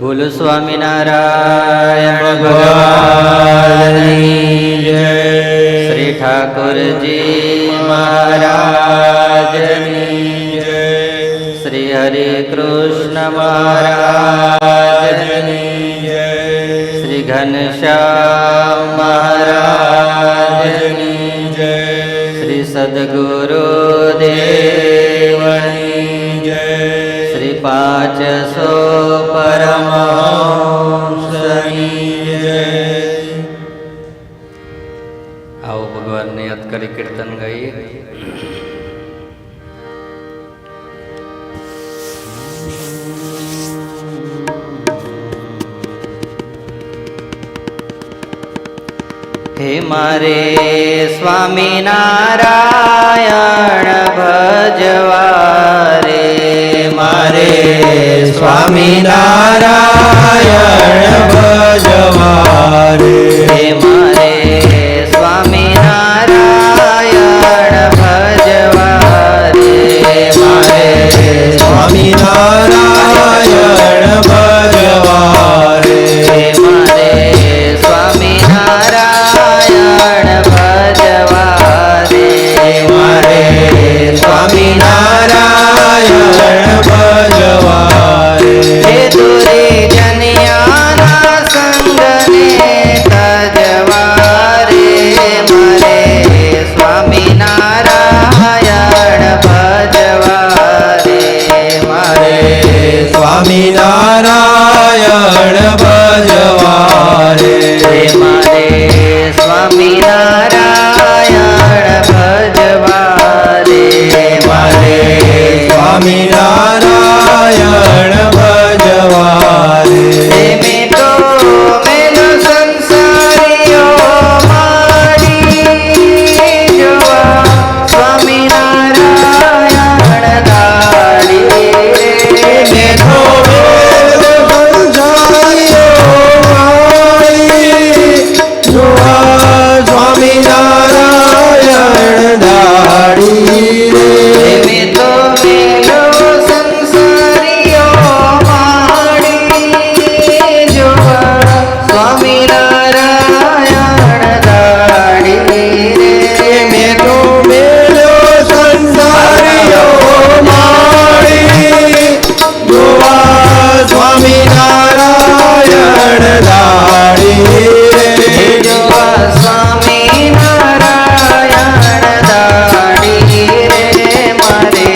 બોલો સ્વામિનારાયણ ભગવાનની જય. શ્રી ઠાકોરજી મહારાજની જય. શ્રી હરે કૃષ્ણ મહારાજની જય. શ્રી ઘનશ્યામ મહારાજની જય. શ્રી સદગુરુદેવની જય. શ્રી 500 પરમહંસની જય. આવો ભગવાનને યાદ કરી કીર્તન ગાઈએ. હે મારે સ્વામિનારાયણ ભજવા રે, મારે સ્વામિનારાયણ ભજવા રે. હે મારે સ્વામિનારાયણ ભજવા રે, મારે સ્વામિનારાયણ ભજવા રે. હે મારે સ્વામિનારાયણ ભજવા રે, મારે સ્વામિનારાયણ ભજવા રે. હે દુર્જનિયાના સંગને તજવા રે, મારે સ્વામિનારાયણ ભજવા રે, મારે સ્વામિનારાયણ ભજવા રે. મારે સ્વામિનારાયણ ભજવા રે, મારે સ્વામિનારાયણ ભજવા રે. મેં તો મેલો સંસારીઓ માડી જોવા સ્વામિનારાયણ દાડી રે. મેં તો સ્વામિનારાયણ દાડી રે. મેં તો મેલો સંસારીઓ માડી જોવા સ્વામિનારાયણ દાડી રે. મેં તો મેલો સંસારીઓ માડી જોવા સ્વામિનારાયણ દાડી રે. જોવા સ્વામિનારાયણ દાડી રે, મારે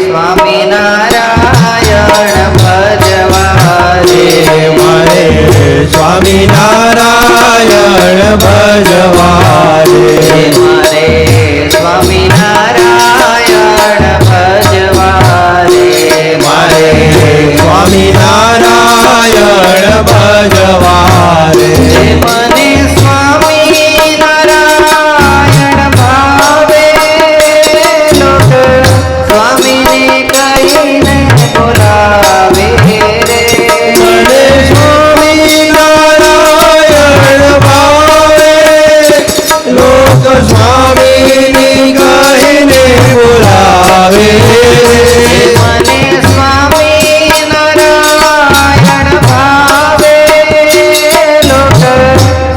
સ્વામિનારાયણ ભજવા રે, મારે સ્વામિનારાયણ ભજવા રે. મારે સ્વામિનારાયણ ભજવા રે, મારે સ્વામિનારાયણ ભજવા રે. મને સ્વામિનારાયણ ભાવે લોક સ્વામીને કહીને બોલાવે રે. મને સ્વામિનારાયણ ભાવે લોક સ્વામીની કહીને બોલાવે. મને સ્વામિનારાયણ ભાવે લોક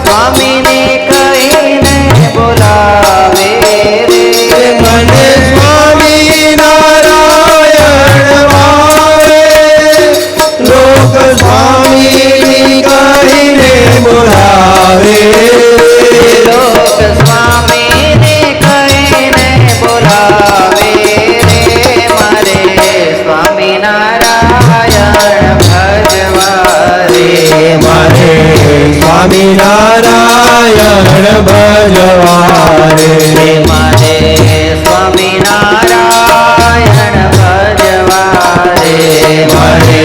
સ્વામીને કહીને બોલાવે રે. મને સ્વામિનારાયણ ભાવે લોક સ્વામીની કહીને બોલાવે. લોક સ્વામીને કહીને બોલાવે રે, મારે સ્વામિનારાયણ ભજવા રે, મારે સ્વામિનારાયણ ભજવા રે. મારે સ્વામિનારાયણ ભજવા રે, મારે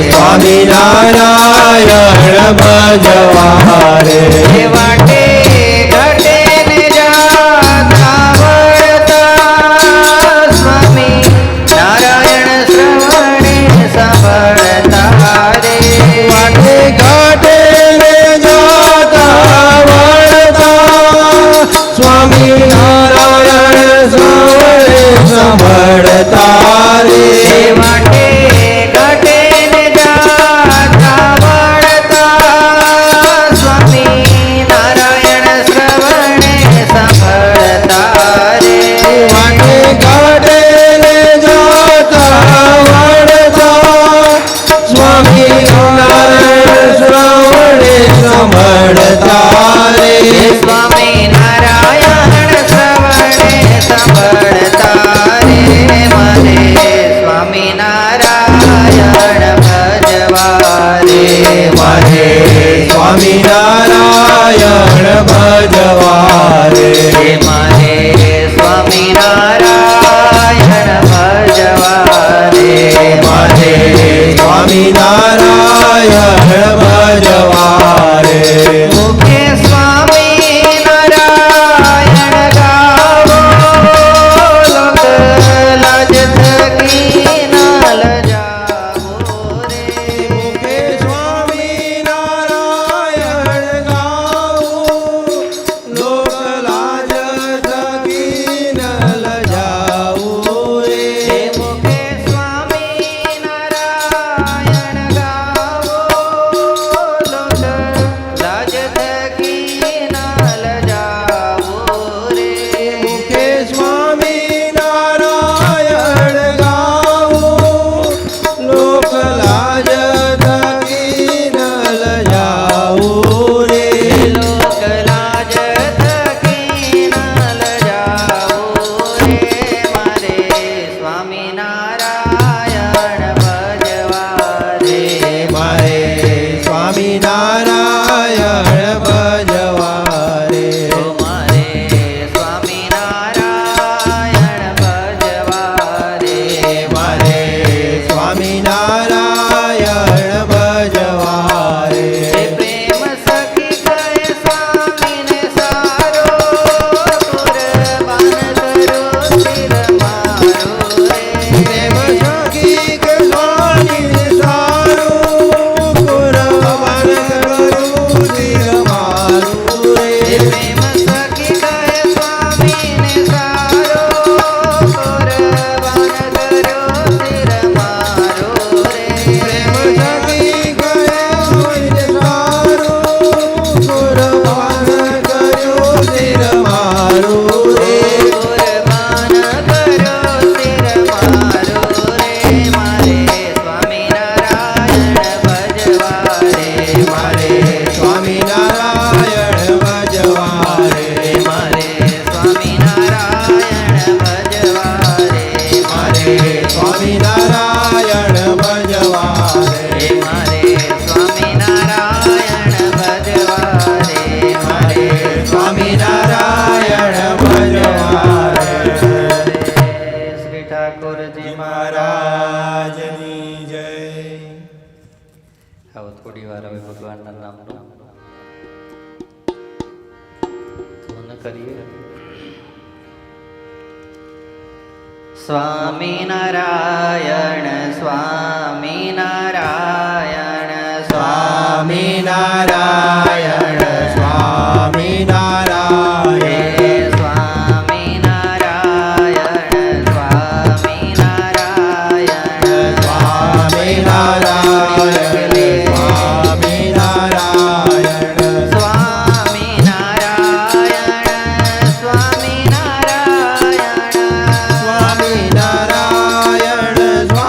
સ્વામિનારાયણ ભજવા રે. વાટે ઘટે ને જાતા વળતા સ્વામી નારાયણ શ્રવણે સાંભળતા રે. વાટે ઘાટે ને જાતા વળતા સ્વામિનારાયણ શ્રવણે સાંભળતા રે. વાટે ઘટે ને જાતા કુરબાન કર્યું શિર મારું રે કુરબાન કર્યો શિર મારું રે મારે સ્વામિનારાયણ ભજવા રે મારે સ્વામિનારાયણ ભજવા રે મારે સ્વામિનારાયણ ભજવા રે મારે સ્વામિનારાયણ ભજવા રે મારે સ્વામિનારાયણ ભજવા રે મારે સ્વામિનારાયણ ભજવા રે શ્રી ઠાકોરજી મહારાજની જય આવો થોડી વાર હવે ભગવાનના નામનું ધૂન કરીએ. સ્વામિનારાયણ સ્વામિનારાયણ સ્વામિનારાયણ સ્વામિનારાયણ સ્વામિનારાયણ સ્વામિનારાયણ સ્વામિનારાયણ સ્વામિનારાયણ સ્વામિનારાયણ સ્વામિનારાયણ સ્વામિનારાયણ સ્વામિનારાયણ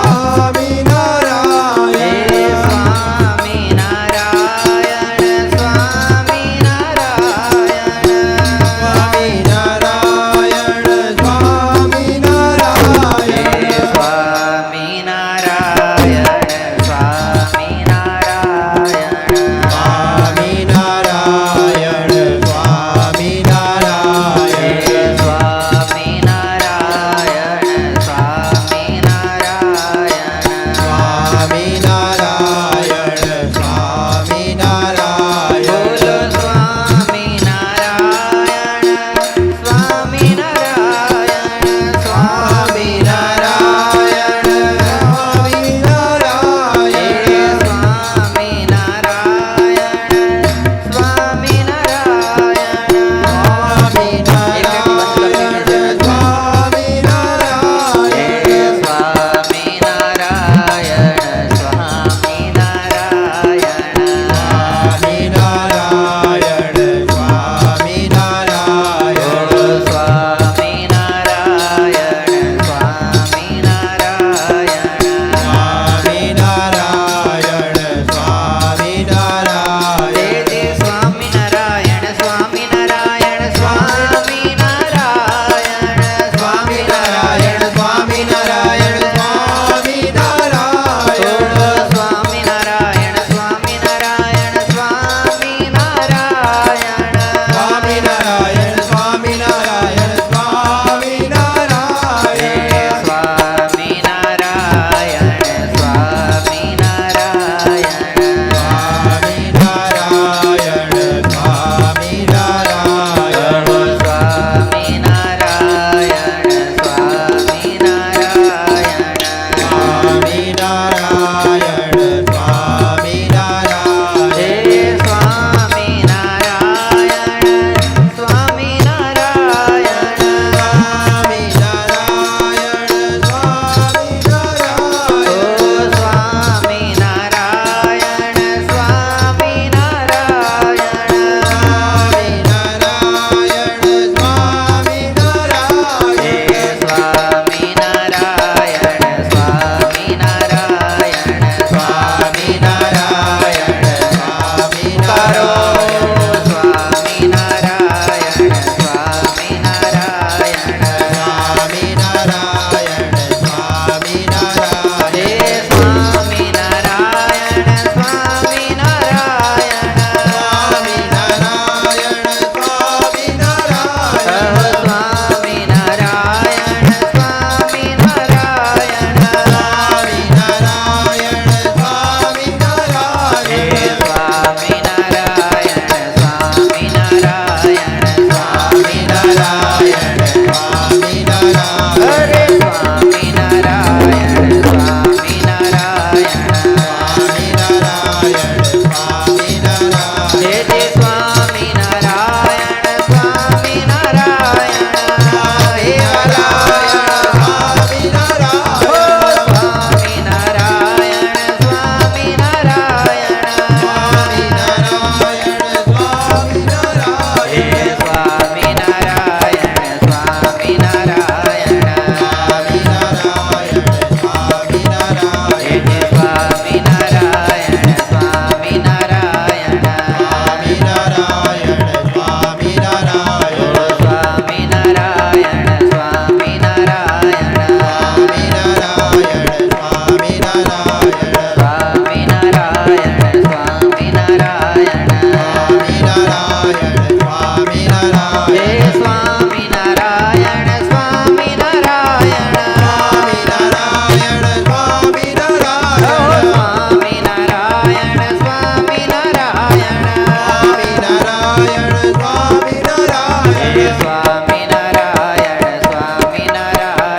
જય સ્વામિનારાયણ સ્વામિનારાયણ સ્વામિનારાયણ સ્વામિનારાયણ સ્વામિનારાયણ સ્વામિનારાયણ સ્વામિનારાયણ સ્વામિનારાયણ જય સ્વામિનારાયણ સ્વામિનારાયણ સ્વામિનારાયણ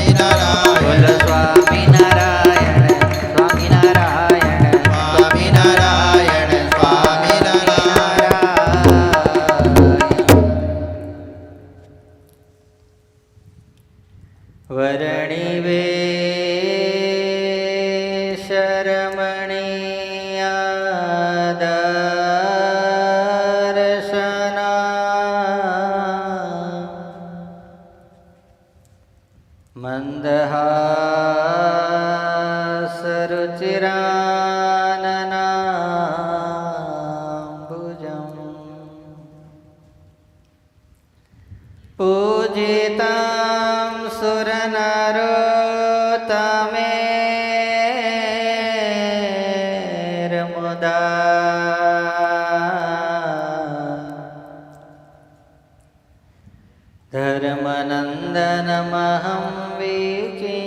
સ્વામિનારાયણ બોલ સ્વામિનારાયણ સ્વામિનારાયણ સ્વામિનારાયણ સ્વામિનારાયણ વરણી વેશ રમણીયા દર્શના મંદહાસ રુચિરાનનાંબુજં પૂજિતાં સુરનરોતમેર્મુદા ધર્મનંદનમહં વિચિંતયે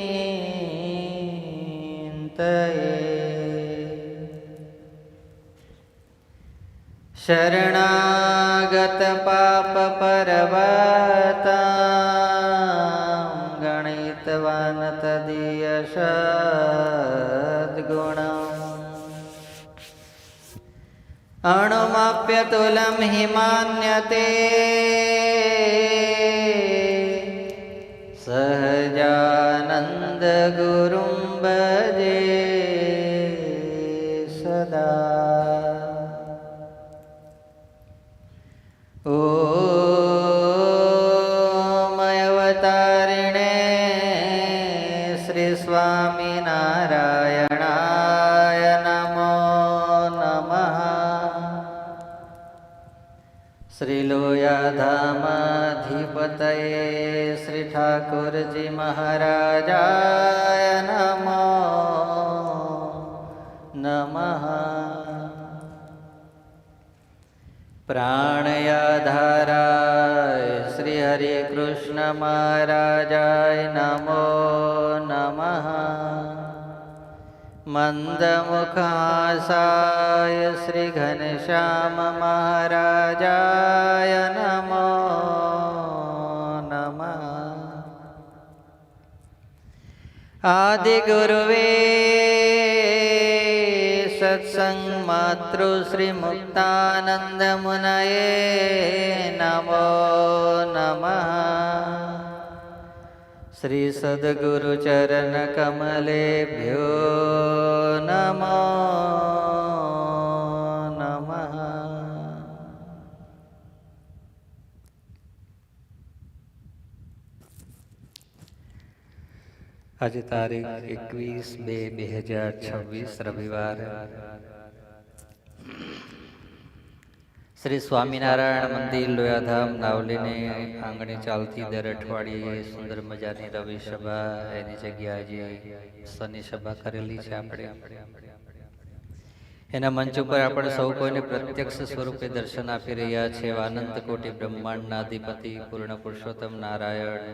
શરણાગત પાપ પરવતાં ગણિતવાન તદીય સદ્ગુણम् અણુમાપ્યતુલં હિમાન્યતે સહજાનંદ ગુરું ભજે સદા ઓમ અવતારિણે શ્રી સ્વામિનારાયણાય નમો નમઃ શ્રી લોયાધામાધિપતયે શ્રી ઠાકોરજી મહારાજાય નમો નમઃ પ્રાણયાધારાય શ્રી હરિ કૃષ્ણ મહારાજાય નમો નમઃ મંદમુખાસાય શ્રી ઘનશ્યામ મહારાજાય નમો નમઃ આદિગુરુવે સત્સંગ માતૃ શ્રી મુક્તાનંદ મુનયે નમો નમઃ શ્રી સદગુરુ ચરણ કમલેભ્યો નમો નમઃ આજે તારીખ 21/2/2026 રવિવાર શ્રી સ્વામિનારાયણ મંદિર લોયાધામ નાવલીને આંગણે ચાલતી દર અઠવાડિયે સુંદર મજાની રવિ સભા એની જગ્યાએ જે શનિ સભા કરેલી છે આપણે એના મંચ ઉપર આપણે સૌ કોઈને પ્રત્યક્ષ સ્વરૂપે દર્શન આપી રહ્યા છે અનંત કોટી બ્રહ્માંડના અધિપતિ પૂર્ણ પુરુષોત્તમ નારાયણ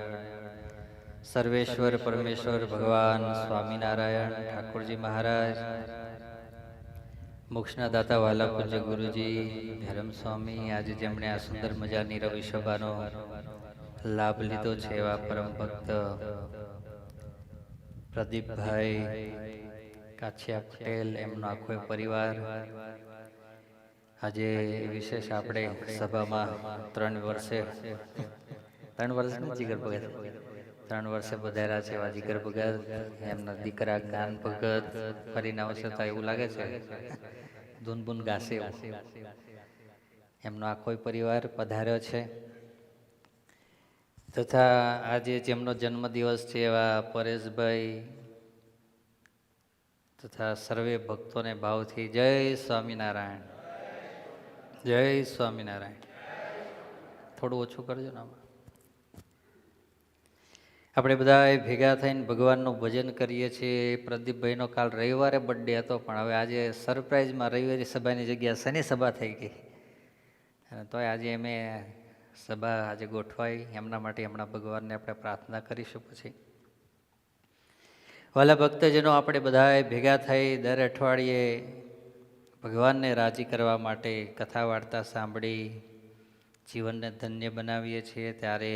સર્વેશ્વર પરમેશ્વર ભગવાન સ્વામિનારાયણ ઠાકોરજી મહારાજ મોક્ષના દાતા વાલા પૂજ્ય ગુરુજી ધરમ સ્વામી આજે જેમણે આ સુંદર મજાની રવિ સભાનો લાભ લીધો છે એવા પરમ ભક્ત પ્રદીપભાઈ કાછિયા પટેલ એમનો આખો પરિવાર આજે વિશેષ આપણે સભામાં 3 વર્ષે જીગર ભગત 3 વર્ષે પધાર્યા છે એવા જીગર ભગત એમના દીકરા જ્ઞાન ભગત ફરીને આવશે તો એવું લાગે છે ધૂનબૂન ગાશે એમનો આખો પરિવાર પધાર્યો છે તથા આજે જેમનો જન્મદિવસ છે એવા પરેશભાઈ તથા સર્વે ભક્તોને ભાવથી જય સ્વામિનારાયણ જય સ્વામિનારાયણ. થોડું ઓછું કરજો ને. આપણે બધા ભેગા થઈને ભગવાનનું ભજન કરીએ છીએ. પ્રદીપભાઈનો કાલ રવિવારે બર્થડે હતો પણ હવે આજે સરપ્રાઈઝમાં રવિવારી સભાની જગ્યા શનિ સભા થઈ ગઈ. અને તોય આજે અમે સભા આજે ગોઠવાઈ એમના માટે હમણાં ભગવાનને આપણે પ્રાર્થના કરીશું. પછી વાલા ભક્તજનો, આપણે બધાએ ભેગા થઈ દર અઠવાડિયે ભગવાનને રાજી કરવા માટે કથા વાર્તા સાંભળી જીવનને ધન્ય બનાવીએ છીએ. ત્યારે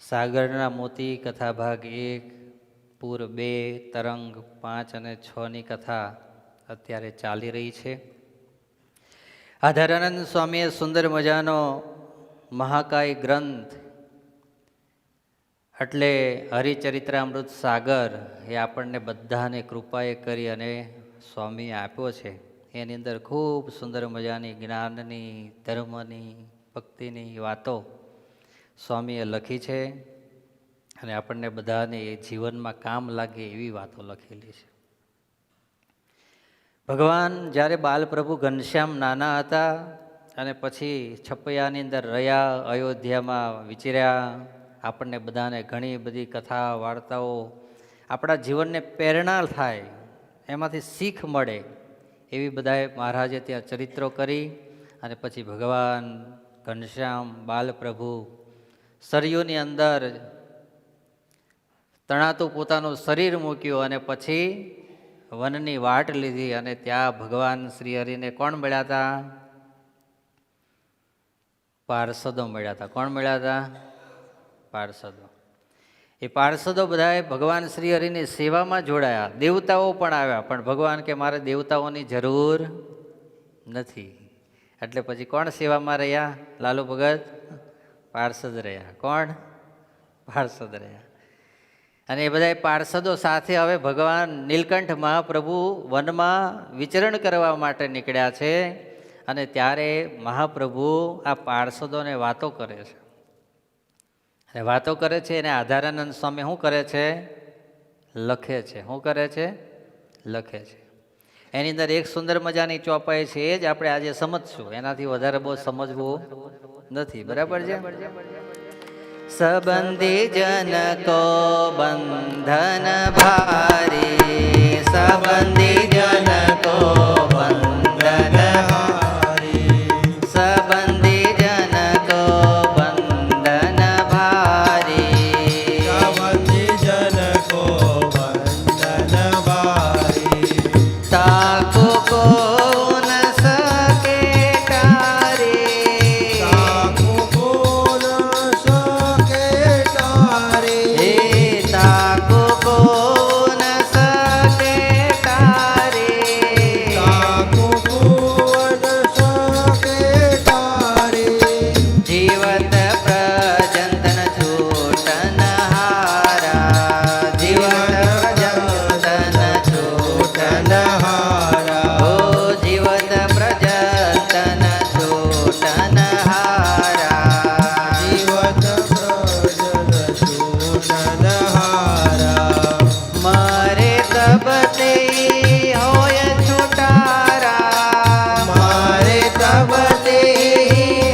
સાગરના મોતી કથા ભાગ 1, પૂર 2, તરંગ 5 અને 6ની કથા અત્યારે ચાલી રહી છે. આધારાનંદ સ્વામીએ સુંદર મજાનો મહાકાય ગ્રંથ એટલે હરિચરિત્રામૃત સાગર એ આપણને બધાને કૃપાએ કરી અને સ્વામીએ આપ્યો છે. એની અંદર ખૂબ સુંદર મજાની જ્ઞાનની, ધર્મની, ભક્તિની વાતો સ્વામીએ લખી છે અને આપણને બધાને એ જીવનમાં કામ લાગે એવી વાતો લખેલી છે. ભગવાન જ્યારે બાલપ્રભુ ઘનશ્યામ નાના હતા અને પછી છપૈયાની અંદર રહ્યા, અયોધ્યામાં વિચર્યા, આપણને બધાને ઘણી બધી કથા વાર્તાઓ આપણા જીવનને પ્રેરણા થાય, એમાંથી શીખ મળે એવી બધાએ મહારાજે ત્યાં ચરિત્રો કરી. અને પછી ભગવાન ઘનશ્યામ બાલપ્રભુ સરયુની અંદર તણાતું પોતાનું શરીર મૂક્યું અને પછી વનની વાટ લીધી અને ત્યાં ભગવાન શ્રી હરિને કોણ મળ્યા હતા? પાર્ષદો મળ્યા હતા. કોણ મળ્યા હતા? પાર્ષદો. એ પાર્ષદો બધાએ ભગવાન શ્રી હરિની સેવામાં જોડાયા. દેવતાઓ પણ આવ્યા, પણ ભગવાન કે મારે દેવતાઓની જરૂર નથી. એટલે પછી કોણ સેવામાં રહ્યા? લાલુ ભગત પાર્ષદ રહ્યા. કોણ? પાર્ષદ રહ્યા. અને એ બધા પાર્ષદો સાથે હવે ભગવાન નીલકંઠ મહાપ્રભુ વનમાં વિચરણ કરવા માટે નીકળ્યા છે. અને ત્યારે મહાપ્રભુ આ પાર્ષદોને વાતો કરે છે. અને વાતો કરે છે એને આધારાનંદ સ્વામી શું કરે છે? લખે છે. શું કરે છે? લખે છે. એની અંદર એક સુંદર મજાની ચોપાઈ છે, એ જ આપણે આજે સમજશું. એનાથી વધારે બહુ સમજવું નથી. બરાબર છે? સંબંધી જनको બંધન ભારી, સંબંધી જनको બંધન ભારી, સંબંધી જनको બંધન ભારી, સંબંધી જनको બંધન ભારી, તાકો કો ન સકે તારી, તાકો કોન શકે તારી, હે તાકો કો ન સકે તારી, તાકો કોન શકે તારી, જીવત પ્રજંતન છૂટન હારા, જીવત પ્રજંતન છૂટન હારા, ઓ જીવત પ્રજંતન છૂટન હારા, જીવત પ્રજન શૂટન હારા, મારે તબ તે હોય છુટારા, મારે તબ તે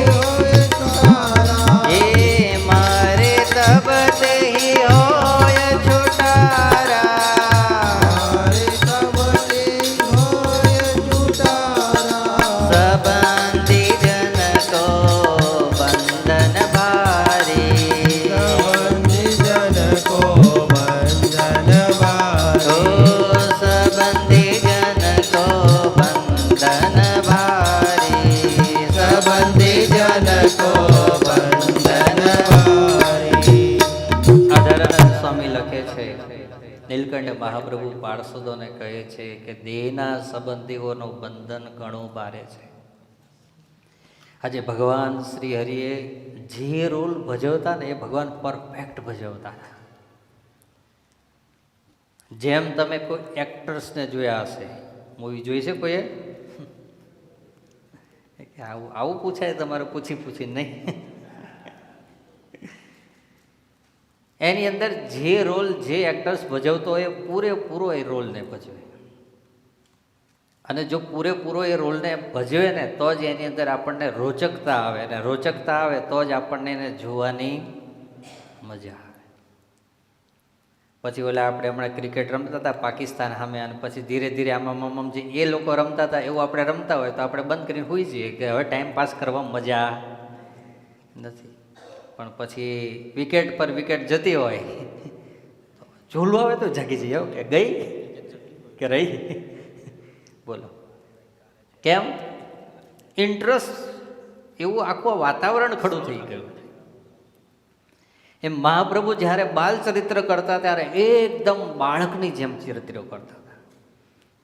હોય તારા, એ મારે તબ તે હોય છુટારા, મારે તબ તે હોય છુટારા, સંબંધી જनको બંધન ભારી, સંબંધી જनको બંધન ઓ ભારી, સંબંધી જनको બંધન ભારી, સંબંધી જनको બંધન ભારી. આધારાનંદ સ્વામી લખે છે, નીલકંઠ મહાપ્રભુ પાર્ષદોને કહે છે કે દેહના સંબંધીઓનું બંધન ઘણું ભારે છે. આજે ભગવાન શ્રી હરિએ જે રોલ ભજવતા ને એ ભગવાન પરફેક્ટ ભજવતા હતા. જેમ તમે કોઈ એક્ટર્સને જોયા હશે, મૂવી જોઈ છે કોઈએ? આવું આવું પૂછાય તમારે પૂછી નહીં. એની અંદર જે રોલ જે એક્ટર્સ ભજવતો હોય એ પૂરેપૂરો એ રોલને ભજવે. અને જો પૂરેપૂરો એ રોલને ભજવે ને તો જ એની અંદર આપણને રોચકતા આવે, અને રોચકતા આવે તો જ આપણને એને જોવાની મજા આવે. પછી ઓલા આપણે હમણાં ક્રિકેટ રમતા હતા પાકિસ્તાન સામે, અને પછી ધીરે ધીરે આમાં જે એ લોકો રમતા હતા એવું આપણે રમતા હોય તો આપણે બંધ કરીને સૂઈ જઈએ કે હવે ટાઈમ પાસ કરવા મજા નથી. પણ પછી વિકેટ પર વિકેટ જતી હોય ઝૂલું આવે તો જાગી જઈએ કે ગઈ કે રહી. બોલો કેમ? ઇન્ટરેસ્ટ, એવું આખું વાતાવરણ ખડું થઈ ગયું. એમ મહાપ્રભુ જ્યારે બાલ ચરિત્ર કરતા ત્યારે એકદમ બાળકની જેમ ચરિત્રો કરતા હતા.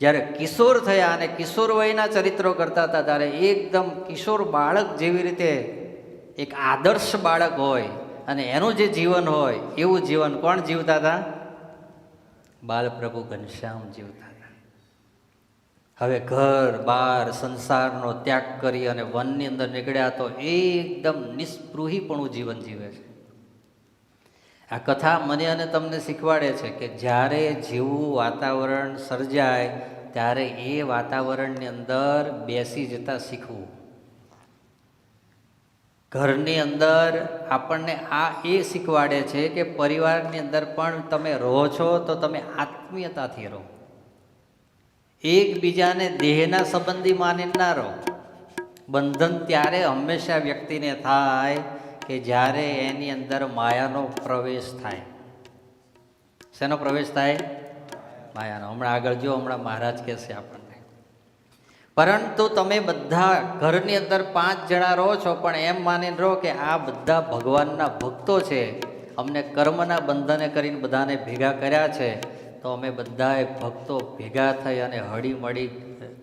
જ્યારે કિશોર થયા અને કિશોર વયના ચરિત્રો કરતા હતા ત્યારે એકદમ કિશોર બાળક જેવી રીતે એક આદર્શ બાળક હોય અને એનું જે જીવન હોય એવું જીવન કોણ જીવતા હતા? બાલપ્રભુ ઘનશ્યામ જીવતા હતા. હવે ઘર બાર સંસારનો ત્યાગ કરી અને વનની અંદર નીકળ્યા તો એકદમ નિસ્પૃહીપણું જીવન જીવે છે. આ કથા મને અને તમને શીખવાડે છે કે જ્યારે જેવું વાતાવરણ સર્જાય ત્યારે એ વાતાવરણની અંદર બેસી જતા શીખવું. ઘરની અંદર આપણને આ એ શીખવાડે છે કે પરિવારની અંદર પણ તમે રહો છો તો તમે આત્મીયતાથી રહો, એકબીજાને દેહના સંબંધી માની ના રહો. બંધન ત્યારે હંમેશા વ્યક્તિને થાય કે જ્યારે એની અંદર માયાનો પ્રવેશ થાય. શેનો પ્રવેશ થાય? માયાનો. હમણાં આગળ જો, હમણાં મહારાજ કહેશે આપણને. પરંતુ તમે બધા ઘરની અંદર 5 જણા રહો છો પણ એમ માની રહો કે આ બધા ભગવાનના ભક્તો છે, અમને કર્મના બંધને કરીને બધાને ભેગા કર્યા છે, તો અમે બધાએ ભક્તો ભેગા થઈ અને હળી મળી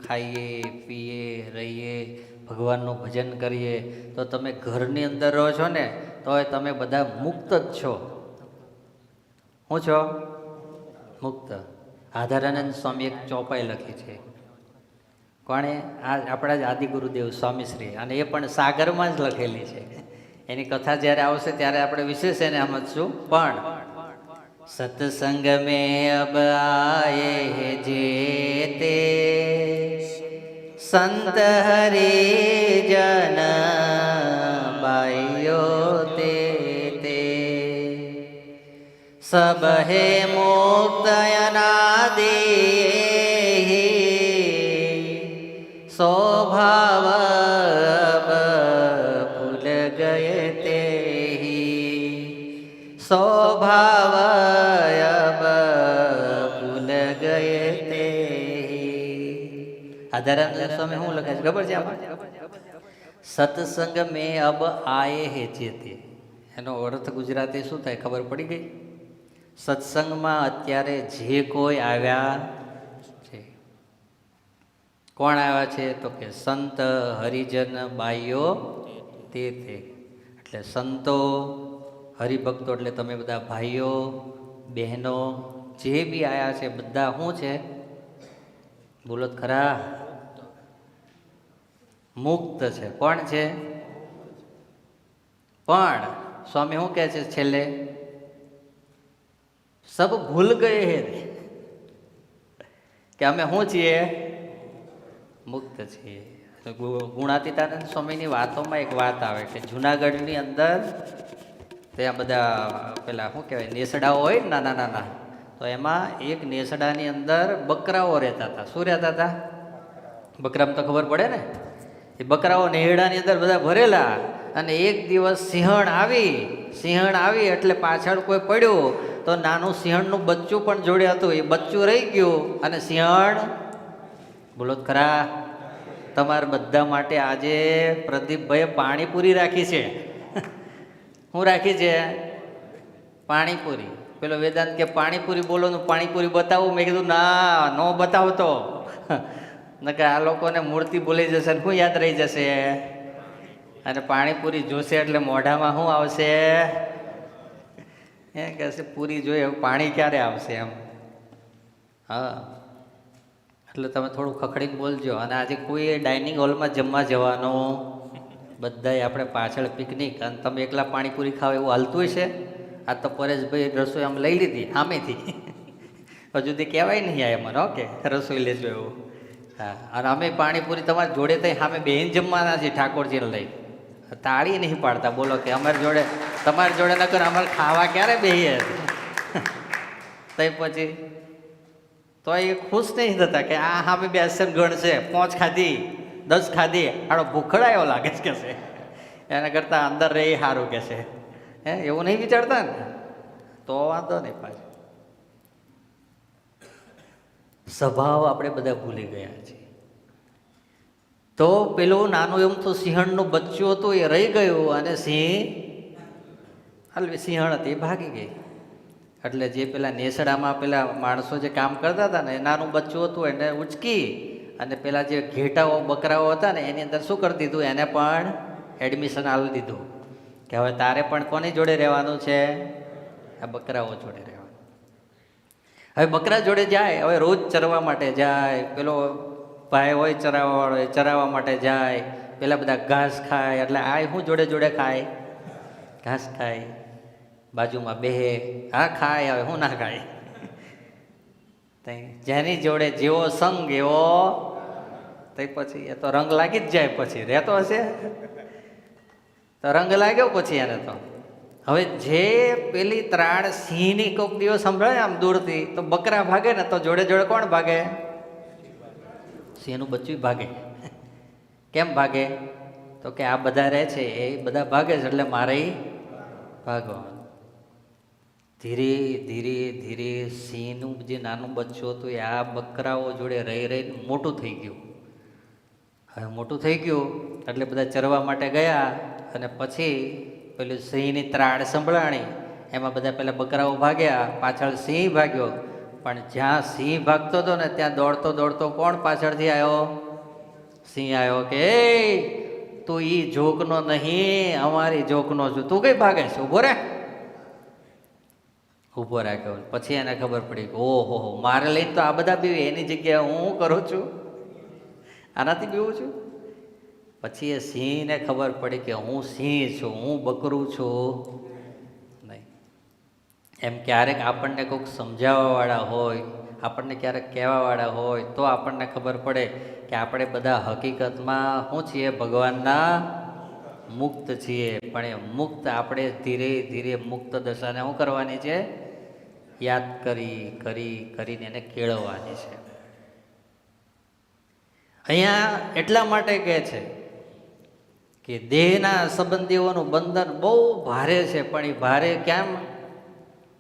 ખાઈએ પીએ રહીએ ભગવાનનું ભજન કરીએ. તો તમે ઘરની અંદર રહો છો ને તો તમે બધા મુક્ત જ છો. શું છો? મુક્ત. આધારાનંદ સ્વામી એક ચોપાઈ લખી છે. કોણે? આ આપણા જ આદિ ગુરુદેવ સ્વામીશ્રી, અને એ પણ સાગરમાં જ લખેલી છે. એની કથા જ્યારે આવશે ત્યારે આપણે વિશેષ એને સમજશું. પણ સત્સંગ મેં અબ આયે જેતે સંત હરિજન બાયો તે સબ હે મુક્ત અનાદિ स्वभाव भूल गए ते स्वभाव भूल गए ते. આધારાનંદ સ્વામી શું લખે છે ખબર છે આમાં? સત્સંગ મેં અબ આયે હે જેતે. એનો અર્થ ગુજરાતી શું થાય ખબર પડી ગઈ? સત્સંગમાં અત્યારે જે કોઈ આવ્યા છે. કોણ આવ્યા છે? તો કે સંત હરિજન બાઈઓ તે. એટલે સંતો હરિભક્તો એટલે તમે બધા ભાઈઓ બહેનો જે બી આવ્યા છે બધા શું છે? બોલો ખરા? મુક્ત છે. કોણ છે? પણ સ્વામી શું કહે છે છેલ્લે? સબ ભૂલ ગયે હે કે અમે શું છીએ? મુક્ત છીએ. ગુણાતીતાનંદ સ્વામીની વાતોમાં એક વાત આવે કે જુનાગઢની અંદર ત્યાં બધા પેલા શું કહેવાય નેસડાઓ હોય ને નાના નાના, તો એમાં એક નેસડાની અંદર બકરાઓ રહેતા હતા. શું રહેતા હતા? બકરામાં તો ખબર પડે ને. એ બકરાઓ નેહડાની અંદર બધા ભરેલા, અને એક દિવસ સિંહણ આવી એટલે પાછળ કોઈ પડ્યું તો નાનું સિંહણનું બચ્ચું પણ જોડે હતું. એ બચ્ચું રહી ગયું અને સિંહણ. બોલો ખરા? તમારા બધા માટે આજે પ્રદીપભાઈએ પાણીપુરી રાખી છે. શું રાખી છે? પાણીપુરી. પેલો વેદાંત કે પાણીપુરી બોલો ને પાણીપુરી બતાવું. મેં કીધું ના, નો બતાવતો નકે આ લોકોને મૂર્તિ ભૂલી જશે ને શું યાદ રહી જશે. અને પાણીપુરી જોશે એટલે મોઢામાં શું આવશે? એ કહેશે પૂરી જોઈએ, પાણી ક્યારે આવશે એમ. હા, એટલે તમે થોડું ખખડીને બોલજો. અને આજે કોઈ ડાઇનિંગ હોલમાં જમવા જવાનું બધાય આપણે પાછળ પિકનિક, અને તમે એકલા પાણીપુરી ખાવ એવું હાલતું છે? આ તો પરેશભાઈ રસોઈ આમ લઈ લીધી સામેથી, હજુ સુધી કહેવાય નહીં આ મને ઓકે રસોઈ લેજો એવું. હા, અને અમે પાણીપુરી તમારી જોડે થઈ સામે બેન જમવાના છીએ ઠાકોરજીને લઈ. તાળી નહીં પાડતા. બોલો કે અમારી જોડે તમારી જોડે નકર અમારે ખાવા ક્યારે બેહીએ? તઈ પછી તો એ ખુશ નહીં થતા કે આ સામે બેસન ગણ છે, 5 ખાધી 10 ખાધી, આડો ભૂખડાયો લાગે છે કે છે, એના કરતાં અંદર રહે એ સારું કે છે. હે એવું નહીં વિચારતા ને? તો વાંધો નહીં. પાછું સ્વભાવ આપણે બધા ભૂલી ગયા છીએ. તો પેલું નાનું એમ તો સિંહણનું બચ્ચું હતું એ રહી ગયું, અને સિંહણ હતી એ ભાગી ગઈ. એટલે જે પેલા નેસડામાં પેલા માણસો જે કામ કરતા હતા ને, એ નાનું બચ્ચું હતું એને ઉચકી અને પેલા જે ઘેટાઓ બકરાઓ હતા ને એની અંદર શું કરી દીધું, એને પણ એડમિશન આપી દીધું કે હવે તારે પણ કોની જોડે રહેવાનું છે? આ બકરાઓ જોડે રહેવાનું. હવે બકરા જોડે જાય, હવે રોજ ચરવા માટે જાય, પેલો ભાઈ હોય ચરાવવાવાળો એ ચરાવવા માટે જાય, પેલા બધા ઘાસ ખાય. એટલે આ શું જોડે જોડે ખાય? ઘાસ ખાય. બાજુમાં બેહે, હા ખાય, હવે શું ના ખાય? જેની જોડે જેવો સંગ એવો તો પછી એ તો રંગ લાગી જ જાય. પછી રહેતો હશે તો રંગ લાગ્યો પછી એને તો. હવે જે પેલી ત્રાળ સિંહની કોઈક દિવસ સંભળાય આમ દૂરથી, તો બકરા ભાગે ને તો જોડે જોડે કોણ ભાગે? સિંહનું બચ્ચું ભાગે. કેમ ભાગે? તો કે આ બધા રહે છે એ બધા ભાગે છે એટલે મારે ભાગવાનું. ધીરે ધીરે ધીરે સિંહનું જે નાનું બચ્ચું હતું એ આ બકરાઓ જોડે રહી રહીને મોટું થઈ ગયું. હવે મોટું થઈ ગયું એટલે બધા ચરવા માટે ગયા, અને પછી પેલું સિંહની ત્રાડ સંભળાણી, એમાં બધા પેલા બકરાઓ ભાગ્યા, પાછળ સિંહ ભાગ્યો. પણ જ્યાં સિંહ ભાગતો હતો ને ત્યાં દોડતો દોડતો કોણ પાછળથી આવ્યો? સિંહ આવ્યો કે તું ઈ જોકનો નહીં, અમારી જોકનો છું, તું કઈ ભાગે છે? ઉભો રે. ઊભો રાખ્યો. પછી એને ખબર પડી કે ઓહો મારે લઈને તો આ બધા બીવે, એની જગ્યાએ હું કરું છું, આનાથી બીવું છું. પછી એ સિંહને ખબર પડી કે હું સિંહ છું, હું બકરું છું નહીં. એમ ક્યારેક આપણને કોઈક સમજાવવાવાળા હોય, આપણને ક્યારેક કહેવાવાળા હોય તો આપણને ખબર પડે કે આપણે બધા હકીકતમાં શું છીએ? ભગવાનના મુક્ત છીએ. પણ એ મુક્ત આપણે ધીરે ધીરે મુક્ત દશાને શું કરવાની છે? યાદ કરીને એને કેળવવાની છે. અહીંયા એટલા માટે કહે છે કે દેહના સંબંધીઓનું બંધન બહુ ભારે છે. પણ એ ભારે કેમ?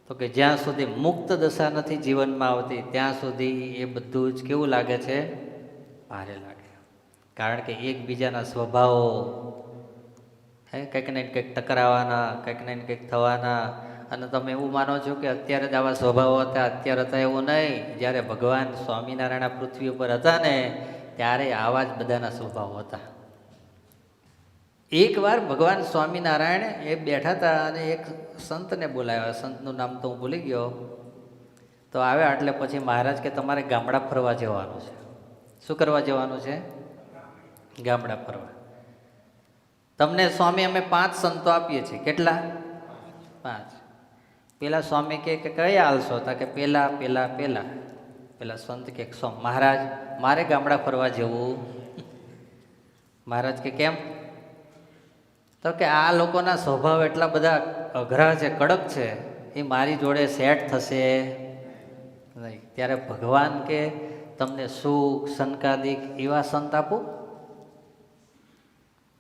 તો કે જ્યાં સુધી મુક્ત દશા નથી જીવનમાં આવતી ત્યાં સુધી એ બધું જ કેવું લાગે છે? ભારે લાગે. કારણ કે એકબીજાના સ્વભાવો કંઈક ને કંઈક ટકરાવાના, કંઈક ને કંઈક થવાના. અને તમે એવું માનો છો કે અત્યારે જ આવા સ્વભાવો હતા, અત્યારે હતા એવું નહીં. જ્યારે ભગવાન સ્વામિનારાયણ પૃથ્વી ઉપર હતા ને ત્યારે આવા જ બધાના સ્વભાવો હતા. એકવાર ભગવાન સ્વામિનારાયણ એ બેઠા હતા અને એક સંતને બોલાવ્યા. સંતનું નામ તો હું ભૂલી ગયો. તો આવ્યા એટલે પછી મહારાજ કે તમારે ગામડા ફરવા જવાનું છે. શું કરવા જવાનું છે? ગામડા ફરવા. તમને સ્વામી અમે 5 સંતો આપીએ છીએ. કેટલા? 5. પેલા સ્વામી કે કયા હાલશો? તા કે પેલા સંત કે મહારાજ મારે ગામડા ફરવા જવું. મહારાજ કે કેમ? તો કે આ લોકોના સ્વભાવ એટલા બધા અઘરા છે, કડક છે, એ મારી જોડે સેટ થશે નહીં. ત્યારે ભગવાન કે તમને સુખ સંકાદિક એવા સંત આપો.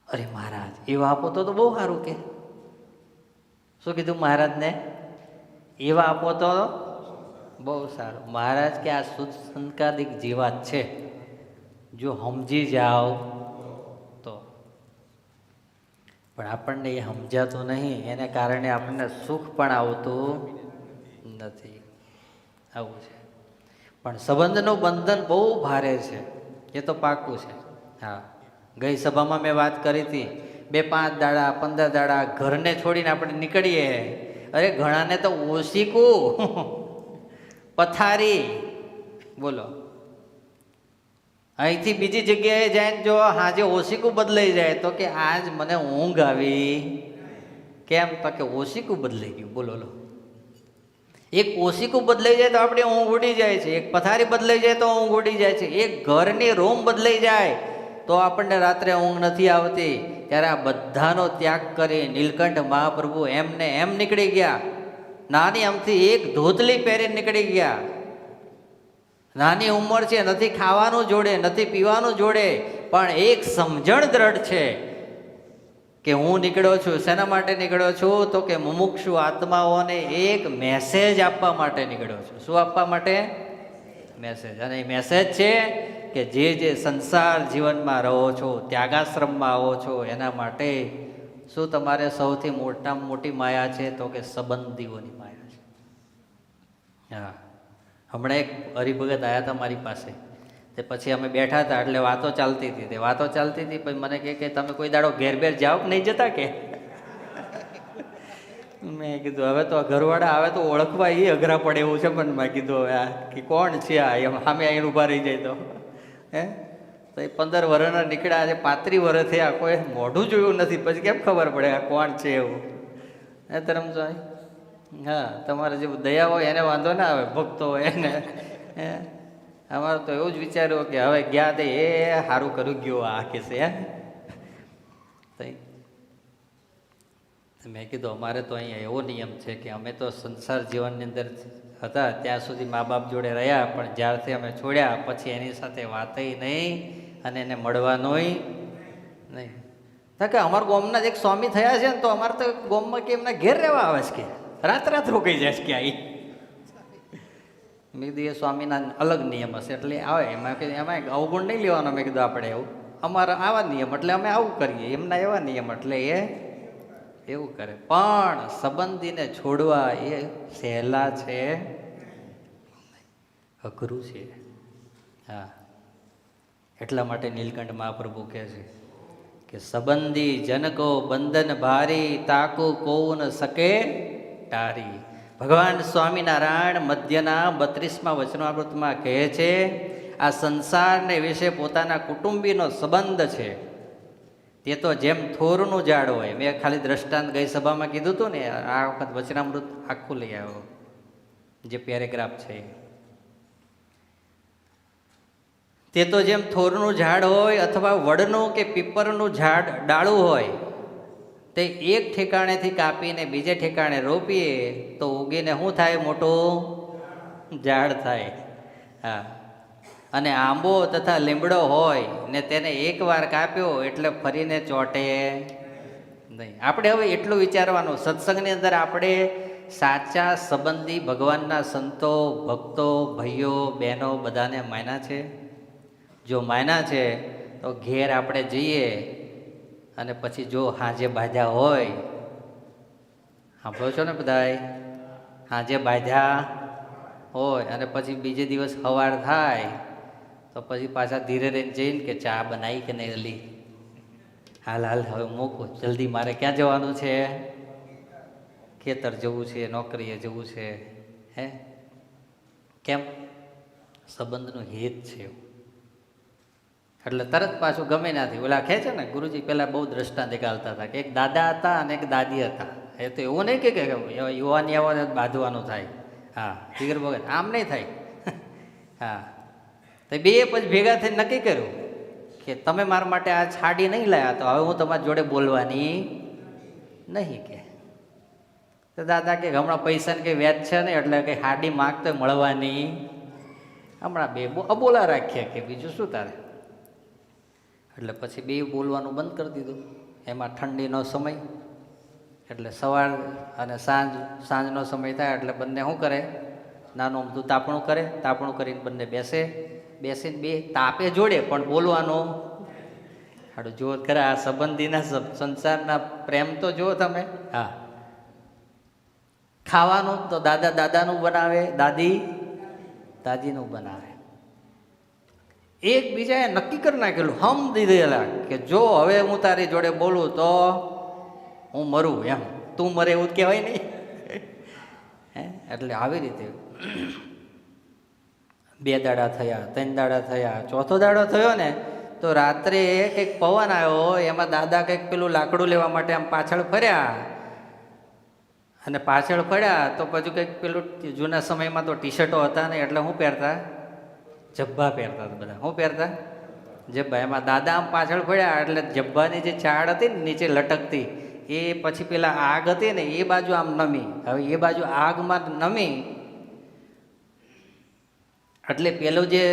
અરે મહારાજ એવા આપો તો બહુ સારું. કે શું કીધું મહારાજને? એવા આપો તો બહુ સારું. મહારાજ કે આ શુદ્ધ સંકાદિક જીવાત છે, જો સમજી જાઓ તો. પણ આપણને એ સમજાતું નહીં, એને કારણે આપણને સુખ પણ આવતું નથી. આવું છે. પણ સંબંધનું બંધન બહુ ભારે છે, એ તો પાક્કું છે. હા, ગઈ સભામાં મેં વાત કરી હતી, 2-5 દાડા 15 દાડા ઘરને છોડીને આપણે નીકળીએ. અરે ઘણાને તો ઓશીકું પથારી, બોલો. અહીંથી બીજી જગ્યાએ જાય જો હાજે ઓશીકું બદલાઈ જાય તો કે આજ મને ઊંઘ આવી. કેમ? તો કે ઓશીકું બદલાઈ ગયું. બોલો લો. એક ઓશીકું બદલાઈ જાય તો આપણે ઊંઘ ઉડી જાય છે, એક પથારી બદલાઈ જાય તો ઊંઘ ઉડી જાય છે, એક ઘરની રૂમ બદલાઈ જાય તો આપણને રાત્રે ઊંઘ નથી આવતી. ત્યારે આ બધાનો ત્યાગ કરી નીલકંઠ મહાપ્રભુ એમને એમ નીકળી ગયા. નાની આમથી એક ધોતલી પહેરી નીકળી ગયા. નાની ઉંમર છે, નથી ખાવાનું જોડે, નથી પીવાનું જોડે, પણ એક સમજણ દ્રઢ છે કે હું નીકળ્યો છું. શેના માટે નીકળ્યો છું? તો કે મુમુક્ષુ આત્માઓને એક મેસેજ આપવા માટે નીકળ્યો છું. શું આપવા માટે? મેસેજ. અને એ મેસેજ છે કે જે સંસાર જીવનમાં રહો છો, ત્યાગાશ્રમમાં આવો છો, એના માટે શું તમારે સૌથી મોટામાં મોટી માયા છે? તો કે સંબંધીઓની માયા છે. હા, હમણાં એક હરિભગત આવ્યા હતા મારી પાસે. તે પછી અમે બેઠા હતા એટલે વાતો ચાલતી હતી. તે વાતો ચાલતી હતી પછી મને કહે કે તમે કોઈ દાડો ઘેર બેર જાઓ કે નહીં જતા કે? મેં કીધું હવે તો ઘરવાળા આવે તો ઓળખવા એ અઘરા પડે એવું છે. પણ મેં કીધું હવે આ કે કોણ છે આ? એમ સામે આવીને ઊભા રહી જાય તો તો એ 15 વર્ષના નીકળ્યા, આજે 35 વર્ષ થયા, કોઈ મોઢું જોયું નથી, પછી કેમ ખબર પડે આ કોણ છે એવું? હે ધરમસ્વામી? હા, તમારે જેવું દયા હોય એને વાંધો ના આવે, ભક્તો હોય એને. અમારે તો એવું જ વિચાર્યું કે હવે ગયા તે એ સારું કર્યું ગયો આ કે છે. મેં કીધું અમારે તો અહીંયા એવો નિયમ છે કે અમે તો સંસાર જીવનની અંદર હતા ત્યાં સુધી મા બાપ જોડે રહ્યા, પણ જ્યારથી અમે છોડ્યા પછી એની સાથે વાતય નહીં અને એને મળવાનોય નહીં. કે અમારા ગામના જ એક સ્વામી થયા છે ને, તો અમારે તો ગામમાં કે એમના ઘેર રહેવા આવે છે, કે રાત રોકાઈ જાય છે કે આવી. મેં કીધું એ સ્વામીના અલગ નિયમ હશે એટલે આવે. એમાં અવગુણ નહીં લેવાનો. મેં કીધું આપણે એવું અમારા આવા નિયમ એટલે અમે આવું કરીએ, એમના એવા નિયમ એટલે એ એવું કરે. પણ સંબંધીને છોડવા એ સહેલા છે? અઘરું છે. હા, એટલા માટે નીલકંઠ મહાપ્રભુ કહે છે કે સંબંધી જનકો બંધન ભારી, તાકુ કોઉ ન શકે ટારી. ભગવાન સ્વામિનારાયણ મધ્યના 32મા વચનામૃતમાં કહે છે આ સંસારને વિશે પોતાના કુટુંબીનો સંબંધ છે તે તો જેમ થોરનું ઝાડ હોય. મેં ખાલી દ્રષ્ટાંત ગઈ સભામાં કીધું હતું ને, આ વખત વચનામૃત આખું લઈ આવ્યો જે પેરેગ્રાફ છે. તે તો જેમ થોરનું ઝાડ હોય અથવા વડનું કે પીપરનું ઝાડ ડાળું હોય, તે એક ઠેકાણેથી કાપીને બીજે ઠેકાણે રોપીએ તો ઉગીને શું થાય? મોટું ઝાડ થાય. હા, અને આંબો તથા લીમડો હોય ને તેને એકવાર કાપ્યો એટલે ફરીને ચોંટે નહીં. આપણે હવે એટલું વિચારવાનું, સત્સંગની અંદર આપણે સાચા સંબંધી ભગવાનના સંતો, ભક્તો, ભાઈઓ, બહેનો બધાને માન્યા છે? જો માન્યા છે તો ઘેર આપણે જઈએ અને પછી જો હાજે બાંધ્યા હોય, સાંભળો છો ને બધાય? હાજે બાંધ્યા હોય અને પછી બીજે દિવસ સવાર થાય તો પછી પાછા ધીરે રહીને જઈને કે ચા બનાવી કે નહીં અલી? હાલ હવે મૂકું, જલ્દી મારે ક્યાં જવાનું છે? ખેતર જવું છે, નોકરીએ જવું છે. હે કેમ? સંબંધનું હિત છે એટલે તરત પાછું ગમે નાથી. ઓલા કહે છે ને ગુરુજી પહેલાં બહુ દ્રષ્ટાંત દેખાડતા હતા કે એક દાદા હતા અને એક દાદી હતા. એ તો એવું નહીં કે યુવાની આવવાને બાંધવાનું થાય. હા, જીગર ભગત આમ નહીં થાય. હા, તો બે પછી ભેગા થઈને નક્કી કર્યું કે તમે મારા માટે આ છાડી નહીં લાયા તો હવે હું તમારી જોડે બોલવાની નહીં. કે તો દાદા કે હમણાં પૈસાને કંઈ વ્યાજ છે ને એટલે કંઈ હાડી માગતો મળવાની, હમણાં બે અબોલા રાખીએ કે બીજું શું તારે. એટલે પછી બે બોલવાનું બંધ કરી દીધું. એમાં ઠંડીનો સમય એટલે સવાર અને સાંજનો સમય થાય એટલે બંને શું કરે? નાનું અમથું તાપણું કરે. તાપણું કરીને બંને બેસીને બે તાપે જોડે પણ બોલવાનું હાડું. જુઓ ખરા આ સંબંધીના સંસારના પ્રેમ તો જુઓ તમે. હા, ખાવાનું તો દાદા દાદાનું બનાવે, દાદી દાદીનું બનાવે. એકબીજાએ નક્કી કરી નાખેલું, હમ દીધેલા કે જો હવે હું તારી જોડે બોલું તો હું મરું, એમ તું મરે એવું જ કહેવાય નહીં. હે એટલે આવી રીતે 2 દાડા થયા, 3 દાડા થયા, ચોથો દાડો થયો ને તો રાત્રે કંઈક પવન આવ્યો. એમાં દાદા કંઈક પેલું લાકડું લેવા માટે આમ પાછળ ફર્યા અને પાછળ ફર્યા તો પછી કંઈક પેલું જૂના સમયમાં તો ટી શર્ટો હતા ને એટલે શું પહેરતા? જબ્બા પહેરતા હતા બધા. શું પહેરતા? જબ્બા. એમાં દાદા આમ પાછળ પડ્યા એટલે જબ્બાની જે ચાળ હતી ને નીચે લટકતી એ પછી પેલા આગ હતી ને એ બાજુ આમ નમી. હવે એ બાજુ આગમાં નમી એટલે પેલું જે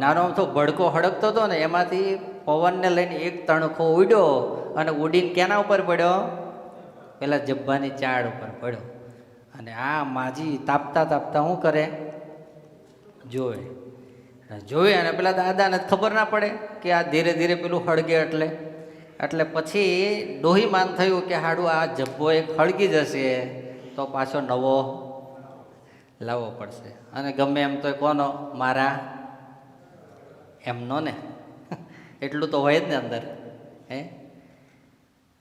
નાનો અમથો ભડકો હડકતો હતો ને એમાંથી પવનને લઈને એક તણખો ઉડ્યો અને ઉડીને કેના ઉપર પડ્યો? પેલા જબ્બાની ચાળ ઉપર પડ્યો. અને આ માજી તાપતા તાપતા શું કરે? જોવે અને પેલા દાદાને ખબર ના પડે કે આ ધીરે ધીરે પેલું હળગે એટલે પછી ડોહીમાન થયું કે હાડું આ જબ્બો એક હળગી જશે તો પાછો નવો લાવવો પડશે. અને ગમે એમ તો કોનો? મારા એમનો ને એટલું તો હોય જ ને અંદર.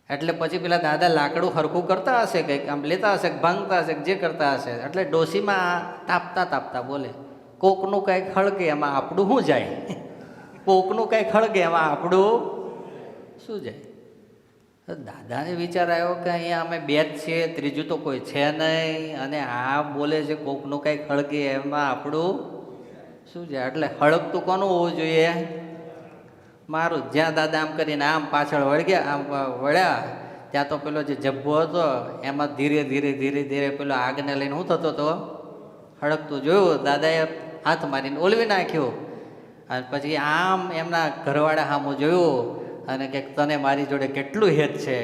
એટલે પછી પેલા દાદા લાકડું હરખું કરતા હશે, કંઈક આમ લેતા હશે, ભાંગતા હશે, જે કરતા હશે. એટલે ડોશીમાં તાપતા તાપતા બોલે, કોકનું કંઈક ખળગે એમાં આપણું શું જાય? કોકનું કંઈક ખળગે એમાં આપણું શું જાય? દાદાને વિચાર આવ્યો કે અહીંયા અમે બે જ છીએ, ત્રીજું તો કોઈ છે નહીં, અને આ બોલે છે કોકનું કંઈક ખળગે એમાં આપણું શું જાય? એટલે હળગતું કોનું હોવું જોઈએ? મારું. જ્યાં દાદા આમ કરીને આમ પાછળ વળગ્યા, આમ વળ્યા ત્યાં તો પેલો જે જબ્બો હતો એમાં ધીરે ધીરે ધીરે ધીરે પેલો આગને લઈને શું થતો હતો? હળગતું જોયું. દાદાએ હાથ મારીને ઓલવી નાખ્યું. અને પછી આમ એમના ઘરવાળા સામું જોયું અને કે તને મારી જોડે કેટલું હેત છે.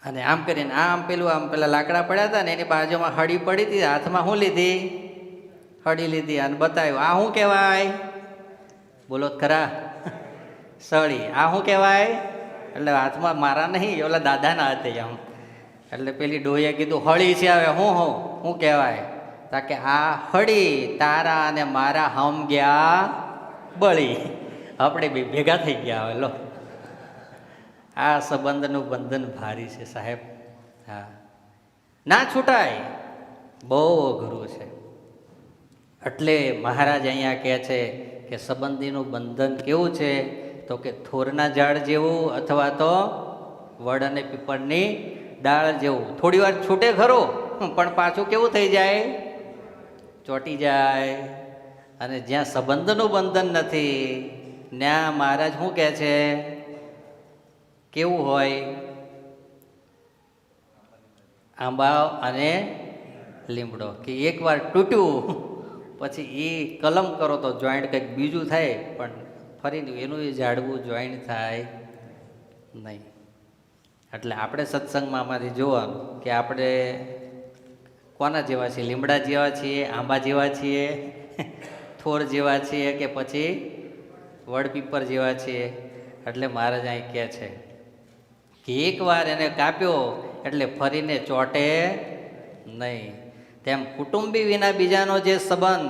અને આમ કરીને આમ પેલું આમ પેલા લાકડા પડ્યા હતા ને એની બાજુમાં હળી પડી હતી, હાથમાં શું લીધી? હળી લીધી અને બતાવ્યું. આ શું કહેવાય? બોલો ખરા? સળી. આ શું કહેવાય? એટલે હાથમાં મારા નહીં, ઓલા દાદાના હાથે આમ. એટલે પેલી ડોહીએ કીધું હળી છે. હવે શું કહેવાય? તા કે આ હળી તારા અને મારા હમ ગયા બળી, આપણે બે ભેગા થઈ ગયા. હવે લો, આ સંબંધનું બંધન ભારી છે સાહેબ. હા, ના છૂટાય, બહુ અઘરું છે. એટલે મહારાજ અહીંયા કહે છે કે સંબંધીનું બંધન કેવું છે? તો કે થોરના ઝાડ જેવું અથવા તો વડ અને પીપળની ડાળ જેવું. થોડી વાર છૂટે ખરો પણ પાછું કેવું થઈ જાય? ચોટી જાય. અને જ્યાં સંબંધનું બંધન નથી ત્યાં મહારાજ શું કહે છે? કેવું હોય? આંબા અને લીમડો. કે એકવાર તૂટ્યું પછી એ કલમ કરો તો જોઈન્ટ કંઈક બીજું થાય, પણ ફરી એનું એ ઝાડવું જોઈન્ટ થાય નહીં. એટલે આપણે સત્સંગમાં આમાંથી જોવાનું કે આપણે કોના જેવા છીએ? લીમડા જેવા છીએ, આંબા જેવા છીએ, થોર જેવા છીએ, કે પછી વડ પીપર જેવા છીએ? એટલે મહારાજ અહીં કહે છે કે એકવાર એને કાપ્યો એટલે ફરીને ચોટે નહીં. તેમ કુટુંબી વિના બીજાનો જે સંબંધ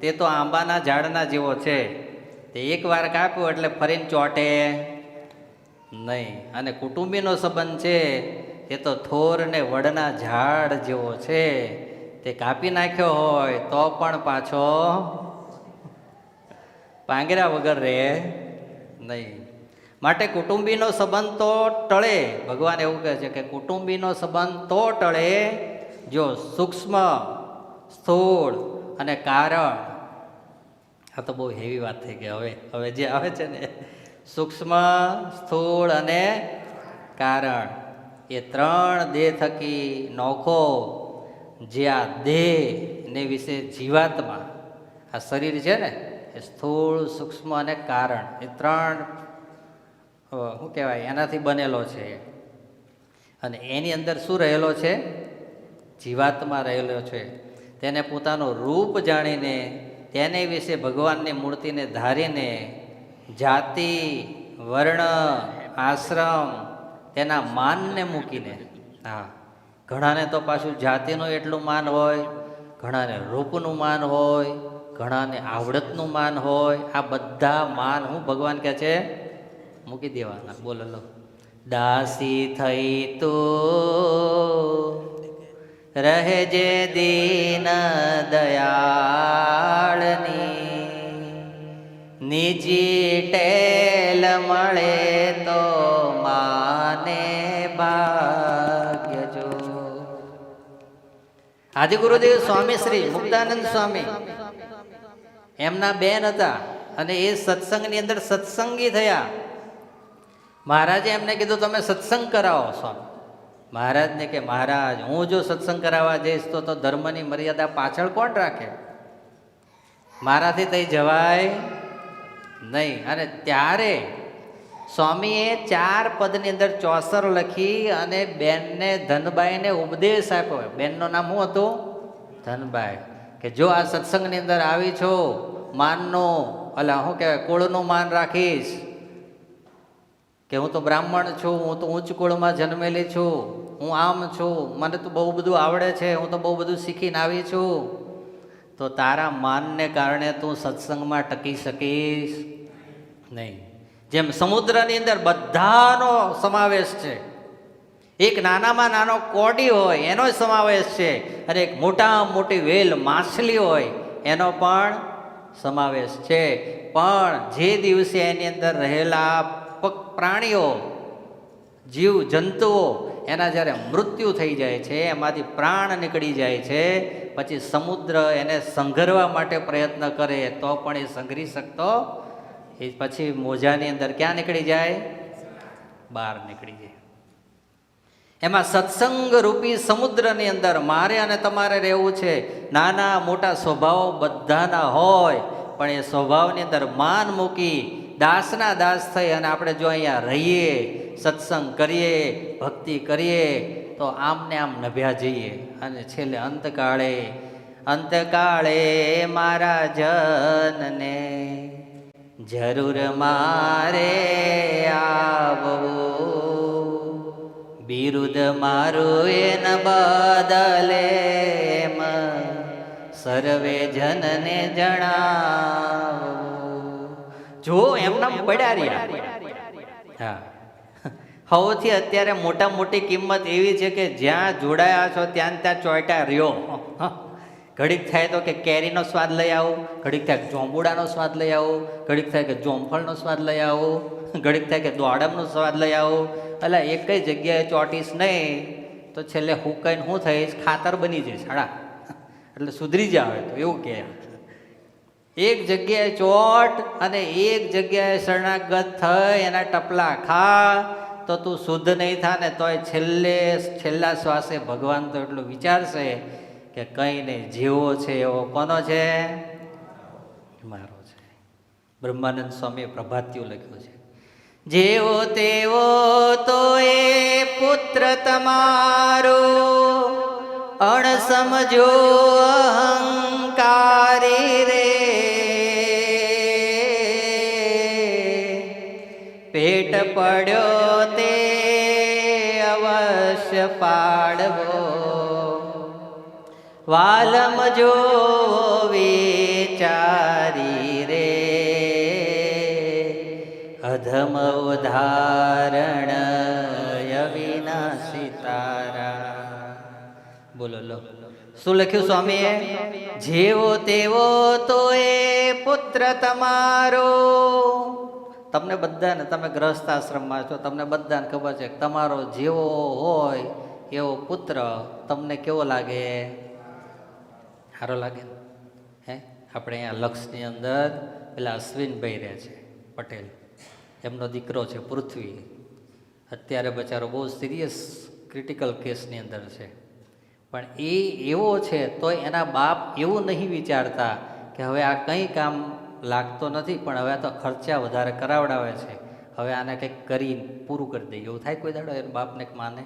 તે તો આંબાના ઝાડના જેવો છે. તે એકવાર કાપ્યો એટલે ફરીને ચોટે નહીં. અને કુટુંબીનો સંબંધ છે તે તો થોર ને વડના ઝાડ જેવો છે. તે કાપી નાખ્યો હોય તો પણ પાછો પાંગરા વગર રહે નહીં. માટે કુટુંબીનો સંબંધ તો ટળે. ભગવાન એવું કહે છે કે કુટુંબીનો સંબંધ તો ટળે જો સૂક્ષ્મ, સ્થૂળ અને કારણ. આ તો બહુ હેવી વાત થઈ ગઈ. હવે જે આવે છે ને સૂક્ષ્મ, સ્થૂળ અને કારણ, એ ત્રણ દેહ થકી નોખો જે આ દેહને વિશે જીવાત્મા, આ શરીર છે ને એ સ્થૂળ, સૂક્ષ્મ અને કારણ, એ ત્રણ શું કહેવાય એનાથી બનેલો છે. અને એની અંદર શું રહેલો છે? જીવાત્મા રહેલો છે. તેને પોતાનું રૂપ જાણીને તેને વિશે ભગવાનની મૂર્તિને ધારીને જાતિ, વર્ણ, આશ્રમ તેના માનને મૂકીને, હા, ઘણાને તો પાછું જાતિનું એટલું માન હોય, ઘણાને રૂપનું માન હોય, ઘણાને આવડતનું માન હોય. આ બધા માન હું ભગવાન કહે છે મૂકી દેવાના. બોલો લો, દાસી થઈ તું રહેજે દીન દયાળની, નિજી ટેલ મળે તો માને ભાગ્ય જો. આદિ ગુરુદેવ સ્વામી શ્રી મુક્તાનંદ સ્વામી એમના બેન હતા અને એ સત્સંગની અંદર સત્સંગી થયા. મહારાજે એમને કીધું તમે સત્સંગ કરાવો સ્વામી. મહારાજને કે મહારાજ હું જો સત્સંગ કરાવવા જઈશ તો ધર્મની મર્યાદા પાછળ કોણ રાખે? મારાથી તઈ જવાય નહીં. અને ત્યારે સ્વામીએ 4 પદની અંદર ચોસર લખી અને બેનને ધનબાઈને ઉપદેશ આપ્યો. બેનનું નામ શું હતું? ધનબાઈ. કે જો આ સત્સંગની અંદર આવી છો, માનનું શું કહેવાય, કુળનું માન રાખીશ, કે હું તો બ્રાહ્મણ છું, હું તો ઉચ્ચ કુળમાં જન્મેલી છું, હું આમ છું, મને તો બહુ બધું આવડે છે, હું તો બહુ બધું શીખીને આવી છું, તો તારા માનને કારણે તું સત્સંગમાં ટકી શકીશ નહીં. જેમ સમુદ્રની અંદર બધાનો સમાવેશ છે, એક નાનામાં નાનો કોડી હોય એનો સમાવેશ છે, અને એક મોટામાં મોટી વેલ માછલી હોય એનો પણ સમાવેશ છે. પણ જે દિવસે એની અંદર રહેલા પ્રાણીઓ, જીવ જંતુઓ, એના જ્યારે મૃત્યુ થઈ જાય છે, એમાંથી પ્રાણ નીકળી જાય છે, પછી સમુદ્ર એને સંઘરવા માટે પ્રયત્ન કરે તો પણ એ સંઘરી શકતો, એ પછી મોજાની અંદર ક્યાં નીકળી જાય? બહાર નીકળી જાય. એમાં સત્સંગ રૂપી સમુદ્રની અંદર મારે અને તમારે રહેવું છે. નાના મોટા સ્વભાવો બધાના હોય, પણ એ સ્વભાવની અંદર માન મૂકી દાસના દાસ થઈ અને આપણે જો અહીંયા રહીએ, સત્સંગ કરીએ, ભક્તિ કરીએ, તો આમને આમ નભ્યા જઈએ. અને છેલ્લે અંતકાળે મારા જનને જરૂર મારે આવવું, બિરુદ મારું એન બદલે સર્વે જનને જણાવું. જો એમના પડ્યા રહ્યા. હા, સૌથી અત્યારે મોટા મોટી કિંમત એવી છે કે જ્યાં જોડાયા છો ત્યાં ચોંટ્યા રહ્યો. ઘડીક થાય તો કે કેરીનો સ્વાદ લઈ આવું, ઘડીક થાય કે જોંબુડાનો સ્વાદ લઈ આવું, ઘડીક થાય કે જોમફળનો સ્વાદ લઈ આવું, ઘડીક થાય કે દોડમનો સ્વાદ લઈ આવું. એટલે એક જ જગ્યાએ ચોટીશ નહીં તો છેલ્લે હુકાઈને શું થઈશ? ખાતર બની જઈશ. સાડા એટલે સુધરી જાવે તો એવું કે એક જગ્યાએ ચોટ અને એક જગ્યાએ શરણાગત થઈ એના ટપલા ખા તો તું શુદ્ધ નહીં થા ને તોય છેલ્લા શ્વાસે ભગવાન તો એટલું વિચારશે કે કંઈ નહીં, જેવો છે એવો કોનો છે? મારો છે. બ્રહ્માનંદ સ્વામીએ પ્રભાત્યું લખ્યું છે, જેવો તેવો તો એ પુત્ર તમારો, અણસમજો અહંકારી રે, પેટ પડ્યો તે અવશ્ય પાડવો, વાલમ જો વિચારી રે, અધમ ઉદાહરણ અવિનાશી તારા. બોલો લો શું લખ્યું સ્વામીએ? જેવો તેવો તો એ પુત્ર તમારો. તમને બધાને, તમે ગ્રહસ્થ આશ્રમમાં છો, તમને બધાને ખબર છે કે તમારો જેવો હોય એવો પુત્ર તમને કેવો લાગે? સારો લાગે હે? આપણે અહીંયા લક્ષની અંદર પેલા અશ્વિનભાઈ રહે છે પટેલ, એમનો દીકરો છે પૃથ્વી. અત્યારે બચારો બહુ સિરિયસ ક્રિટિકલ કેસની અંદર છે, પણ એ એવો છે તો એના બાપ એવું નહીં વિચારતા કે હવે આ કંઈ કામ લાગતો નથી, પણ હવે તો ખર્ચા વધારે કરાવડાવે છે, હવે આને કંઈક કરી પૂરું કરી દઈએ. એવું થાય કોઈ દાડો એને બાપને માને?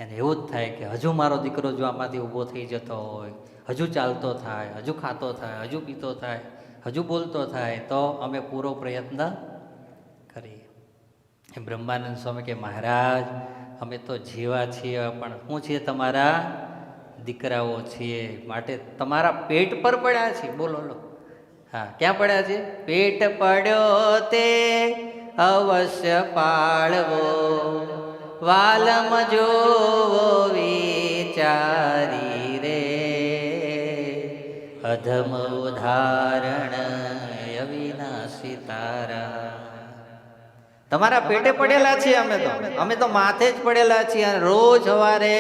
એને એવું જ થાય કે હજુ મારો દીકરો જો આમાંથી ઊભો થઈ જતો હોય, હજુ ચાલતો થાય, હજુ ખાતો થાય, હજુ પીતો થાય, હજુ બોલતો થાય, તો અમે પૂરો પ્રયત્ન કરીએ. એ બ્રહ્માનંદ સ્વામી કે મહારાજ અમે તો જેવા છીએ પણ શું છીએ? તમારા દીકરાઓ છીએ, માટે તમારા પેટ પર પડ્યા છીએ. બોલો લો. હા, ક્યાં પડ્યા છે? પેટ પડ્યો તે અવશ્ય પાળવો, વાલમ જોવો વિચારી રે, અધમ ઉદાહરણ અવિનાશી તારા. તમારા પેટે પડેલા છીએ અમે તો માથે જ પડેલા છીએ. અને રોજ સવારે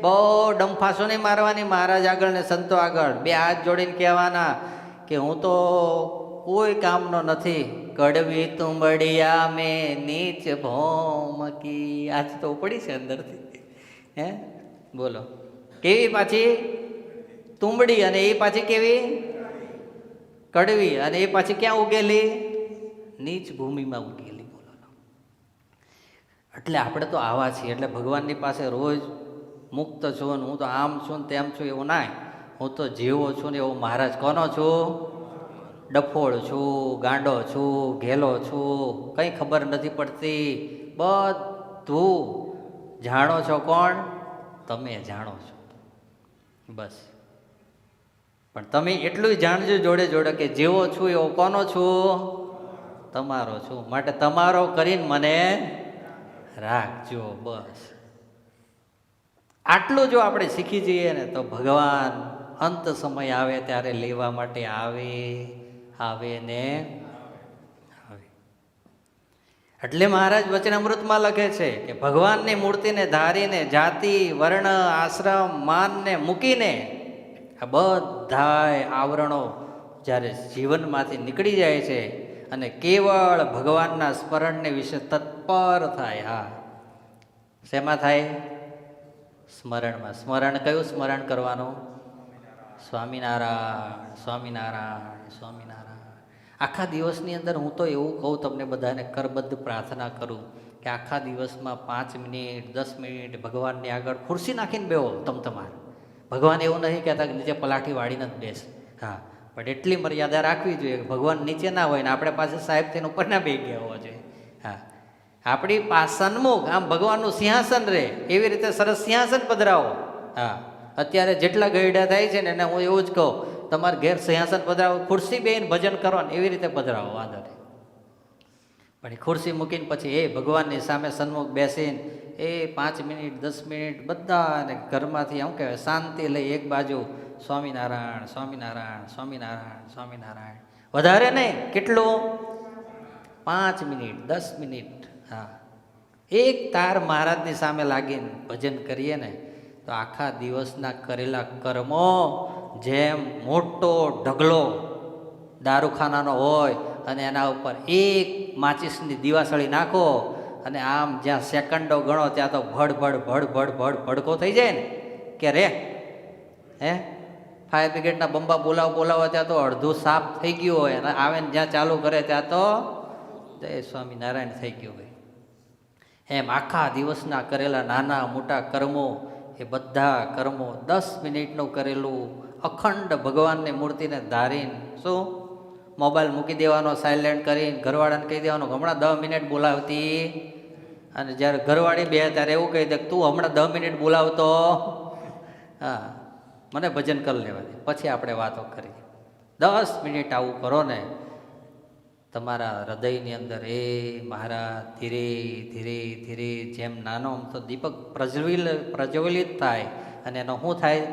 બહુ ડંફાસો નહીં મારવાની મહારાજ આગળ ને સંતો આગળ, બે હાથ જોડીને કહેવાના કે હું તો કોઈ કામનો નથી. કડવી તુંબડિયા મેં નીચ ભોમકી. આજ તો પડી છે અંદરથી. હે બોલો, કેવી પાછી તુંબડી, અને એ પાછી કેવી કડવી, અને એ પાછી ક્યાં ઉગેલી? નીચ ભૂમિમાં ઉગેલી. બોલો, એટલે આપણે તો આવા છીએ. એટલે ભગવાનની પાસે રોજ મુક્ત છું ને હું તો આમ છું ને તેમ છું એવું ના. હું તો જેવો છું ને એવો મહારાજ. કોનો છું? ડફોળ છું, ગાંડો છું, ઘેલો છું, કંઈ ખબર નથી પડતી. બધું જાણો છો. કોણ? તમે જાણો છો બસ. પણ તમે એટલું જાણજો જોડે જોડે કે જેવો છું એવો કોનો છું? તમારો છું. માટે તમારો કરીને મને રાખજો. બસ આટલું જો આપણે શીખી જઈએ ને તો ભગવાન અંત સમય આવે ત્યારે લેવા માટે આવે ને આવે. એટલે મહારાજ વચનામૃતમાં લખે છે કે ભગવાનની મૂર્તિને ધારીને જાતિ વર્ણ આશ્રમ માનને મૂકીને આ બધાય આવરણો જ્યારે જીવનમાંથી નીકળી જાય છે અને કેવળ ભગવાનના સ્મરણને વિશે તત્પર થાય. હા, શેમાં થાય? સ્મરણમાં. સ્મરણ કયું સ્મરણ કરવાનું? સ્વામિનારાયણ સ્વામિનારાયણ સ્વામિનારાયણ. આખા દિવસની અંદર હું તો એવું કહું તમને બધાને, કરબદ્ધ પ્રાર્થના કરું કે આખા દિવસમાં 5 મિનિટ 10 મિનિટ ભગવાનની આગળ ખુરશી નાખીને બેહો. તમારે ભગવાન એવું નહીં કહેતા કે નીચે પલાઠી વાળીને જ બેસ. હા, પણ એટલી મર્યાદા રાખવી જોઈએ કે ભગવાન નીચે ના હોય ને આપણે પાસે સાહેબ થઈને ઉપર ના બેસી ગયા હોવા જોઈએ. હા, આપણી સન્મુખ આમ ભગવાનનું સિંહાસન રહે એવી રીતે સરસ સિંહાસન પધરાવો. હા, અત્યારે જેટલા ગયડા થાય છે ને એને હું એવું જ કહું, તમારે ઘેર સિંહાસન પધરાવો, ખુરશી બેહીને ભજન કરો ને એવી રીતે પધરાવો, વાંધો નહીં. પણ એ ખુરશી મૂકીને પછી એ ભગવાનની સામે સન્મુખ બેસીને એ 5 મિનિટ 10 મિનિટ બધાને ઘરમાંથી શું કહેવાય શાંતિ લઈ એક બાજુ સ્વામિનારાયણ સ્વામિનારાયણ સ્વામિનારાયણ સ્વામિનારાયણ. વધારે નહીં, કેટલું? 5 મિનિટ 10 મિનિટ. હા, એક તાર મહારાજની સામે લાગીને ભજન કરીએ ને તો આખા દિવસના કરેલા કર્મો જેમ મોટો ઢગલો દારૂખાનાનો હોય અને એના ઉપર એક માચીસની દિવાસળી નાખો અને આમ જ્યાં સેકન્ડો ગણો ત્યાં તો ભડકો થઈ જાય ને કે રે હે ફાયર બ્રિગેડના બંબા બોલાવો ત્યાં તો અડધું સાફ થઈ ગયું હોય અને આવે ને જ્યાં ચાલુ કરે ત્યાં તો જય સ્વામિનારાયણ થઈ ગયું હોય. એમ આખા દિવસના કરેલા નાના મોટા કર્મો એ બધા કર્મો 10 મિનિટનું કરેલું અખંડ ભગવાનની મૂર્તિને ધારીને શું મોબાઈલ મૂકી દેવાનો, સાયલેન્ટ કરીને ઘરવાળાને કહી દેવાનું હમણાં 10 મિનિટ બોલાવતી. અને જ્યારે ઘરવાળી બે ત્યારે એવું કહી દે તું હમણાં 10 મિનિટ બોલાવતો, હા મને ભજન કરી લેવા દે, પછી આપણે વાતો કરીએ. 10 મિનિટ આવું કરો ને તમારા હૃદયની અંદર એ મહારાજ ધીરે ધીરે ધીરે જેમ નાનો આમ તો દીપક પ્રજ્વલિત થાય અને એનો શું થાય?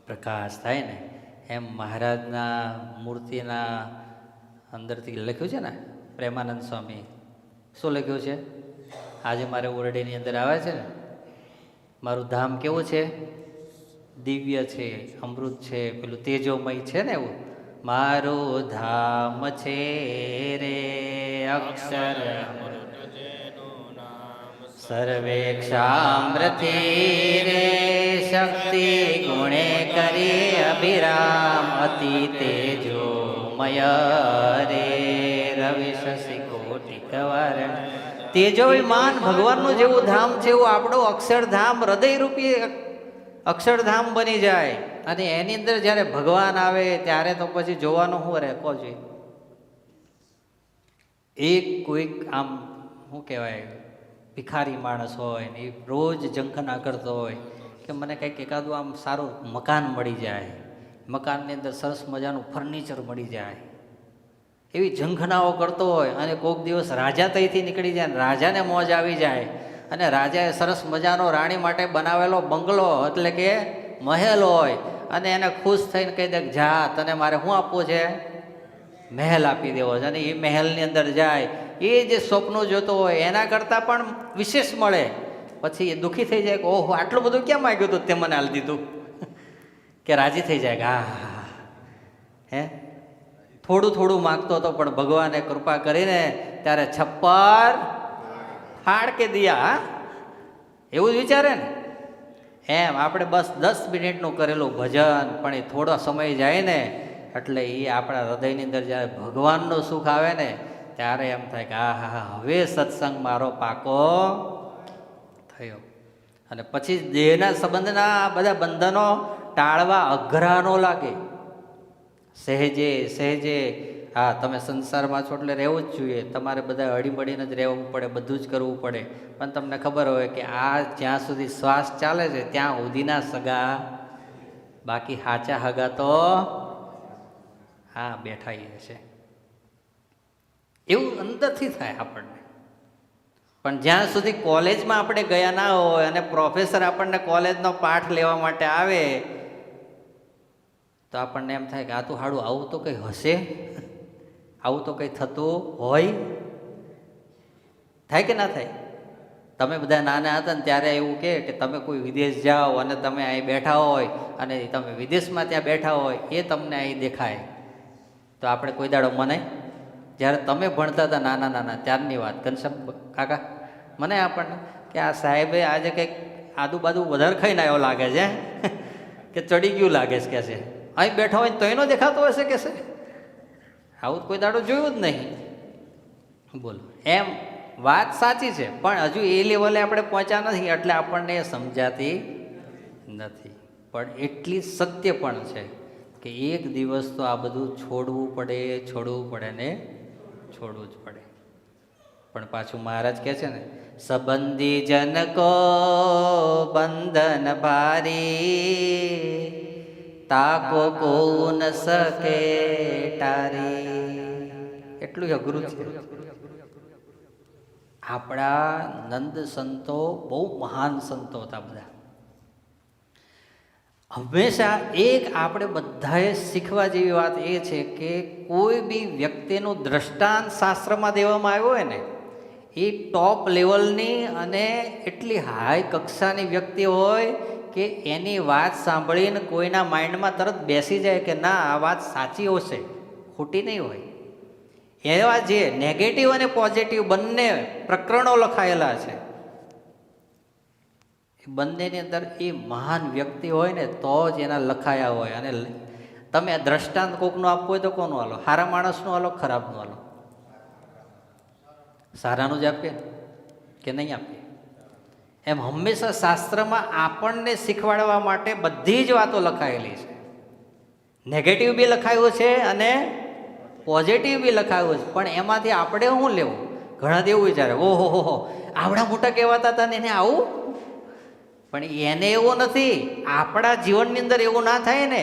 પ્રકાશ થાય ને એમ મહારાજના મૂર્તિના અંદરથી લખ્યું છે ને પ્રેમાનંદ સ્વામી શું લખ્યું છે? આજે મારે ઓરડીની અંદર આવે છે ને, મારું ધામ કેવું છે? દિવ્ય છે, અમૃત છે, પેલું તેજોમય છે ને એવું. મારું ધામ છે રે અક્ષર સર્વેક્ષામ્રથી રે શક્તિ ગુણે કરી અભિરામ અતિ તેજોમય રે રવિ શશી કોટિ કવરણ. તેજોમાન ભગવાનનું જેવું ધામ છે એવું આપણું અક્ષરધામ હૃદયરૂપી અક્ષરધામ બની જાય. અને એની અંદર જ્યારે ભગવાન આવે ત્યારે તો પછી જોવાનું શું રહે કહો જોઈએ? એક કોઈક આમ શું કહેવાય ભિખારી માણસ હોય ને એ રોજ ઝંખના કરતો હોય કે મને કંઈક એકાદું આમ સારું મકાન મળી જાય, મકાનની અંદર સરસ મજાનું ફર્નિચર મળી જાય, એવી ઝંખનાઓ કરતો હોય અને કોઈક દિવસ રાજા તઈથી નીકળી જાય, રાજાને મોજ આવી જાય અને રાજાએ સરસ મજાનો રાણી માટે બનાવેલો બંગલો એટલે કે મહેલ હોય અને એને ખુશ થઈને કહી દે જા તને મારે શું આપવું છે? મહેલ આપી દેવો છે. અને એ મહેલની અંદર જાય એ જે સ્વપ્નો જોતો હોય એના કરતાં પણ વિશેષ મળે. પછી એ દુઃખી થઈ જાય કે ઓહો આટલું બધું ક્યાં માગ્યું હતું તે મને હાલ દીધું કે રાજી થઈ જાય કે હા હે થોડું થોડું માગતો હતો, પણ ભગવાને કૃપા કરીને ત્યારે છપ્પર ફાડ કે દિયા. એવું જ વિચારે ને. એમ આપણે બસ 10 મિનિટનું કરેલું ભજન પણ એ થોડો સમય જાય ને એટલે એ આપણા હૃદયની અંદર જ્યારે ભગવાનનું સુખ આવે ને ત્યારે એમ થાય કે આ હા હવે સત્સંગ મારો પાકો થયો. અને પછી દેહના સંબંધના બધા બંધનો ટાળવા અઘરા ન લાગે. સહેજે સહેજે હા, તમે સંસારમાં છો એટલે રહેવું જ જોઈએ, તમારે બધા હળીમળીને જ રહેવું પડે, બધું જ કરવું પડે. પણ તમને ખબર હોય કે આ જ્યાં સુધી શ્વાસ ચાલે છે ત્યાં સુધીના સગા, બાકી હાચા હગા તો હા બેઠા છે. એવું અંદરથી થાય આપણને. પણ જ્યાં સુધી કોલેજમાં આપણે ગયા ના હોય અને પ્રોફેસર આપણને કોલેજનો પાઠ લેવા માટે આવે તો આપણને એમ થાય કે આ તો હાડું આવું તો કંઈ હશે, આવું તો કંઈ થતું હોય. થાય કે ના થાય? તમે બધા નાના હતા ને ત્યારે એવું કહે કે તમે કોઈ વિદેશ જાઓ અને તમે અહીં બેઠા હોય અને તમે વિદેશમાં ત્યાં બેઠા હોય એ તમને અહીં દેખાય તો આપણે કોઈ દાડો મનાય? જ્યારે તમે ભણતા હતા નાના નાના ત્યારની વાત ઘનશ્યામ કાકા મને આપણને કે આ સાહેબે આજે કંઈક આદુબાદુ વધારે ખાઈને આવ્યો લાગે છે કે ચડી ગયું લાગે છે કે છે, અહીં બેઠા હોય તો એનો દેખાતો હશે કે છે. આવું કોઈ દાડો જોયું જ નહીં. બોલો, એમ વાત સાચી છે પણ હજુ એ લેવલે આપણે પહોંચ્યા નથી એટલે આપણને એ સમજાતી નથી. પણ એટલી સત્ય પણ છે કે એક દિવસ તો આ બધું છોડવું પડે ને છોડવું જ પડે. પણ પાછું મહારાજ કહે છે ને, સંબંધી જનકો બંધન ભારી તાકો કો ન શકે તારી. એટલું અઘરું છે. આપણા નંદ સંતો બહુ મહાન સંતો હતા બધા. હંમેશા એક આપણે બધાએ શીખવા જેવી વાત એ છે કે કોઈ બી વ્યક્તિનું દ્રષ્ટાંત શાસ્ત્રમાં દેવામાં આવ્યું હોય ને એ ટોપ લેવલની અને એટલી હાઈ કક્ષાની વ્યક્તિ હોય કે એની વાત સાંભળીને કોઈના માઇન્ડમાં તરત બેસી જાય કે ના આ વાત સાચી હશે, ખોટી નહીં હોય. એવા જે નેગેટિવ અને પોઝિટિવ બંને પ્રકરણો લખાયેલા છે એ બંનેની અંદર એ મહાન વ્યક્તિ હોય ને તો જ એના લખાયા હોય. અને તમે દ્રષ્ટાંત કોકનું આપવું હોય તો કોનું હાલો? સારા માણસનું હાલો, ખરાબનું હાલો? સારાનું જ આપીએ કે નહીં આપીએ? એમ હંમેશા શાસ્ત્રમાં આપણને શીખવાડવા માટે બધી જ વાતો લખાયેલી છે. નેગેટિવ બી લખાયું છે અને પોઝિટિવ બી લખાયું છે. પણ એમાંથી આપણે શું લેવું? ઘણા એવું વિચારે ઓહો હો આવડા મોટા કહેવાતા હતા ને એને આવું. પણ એને એવું નથી. આપણા જીવનની અંદર એવું ના થાય ને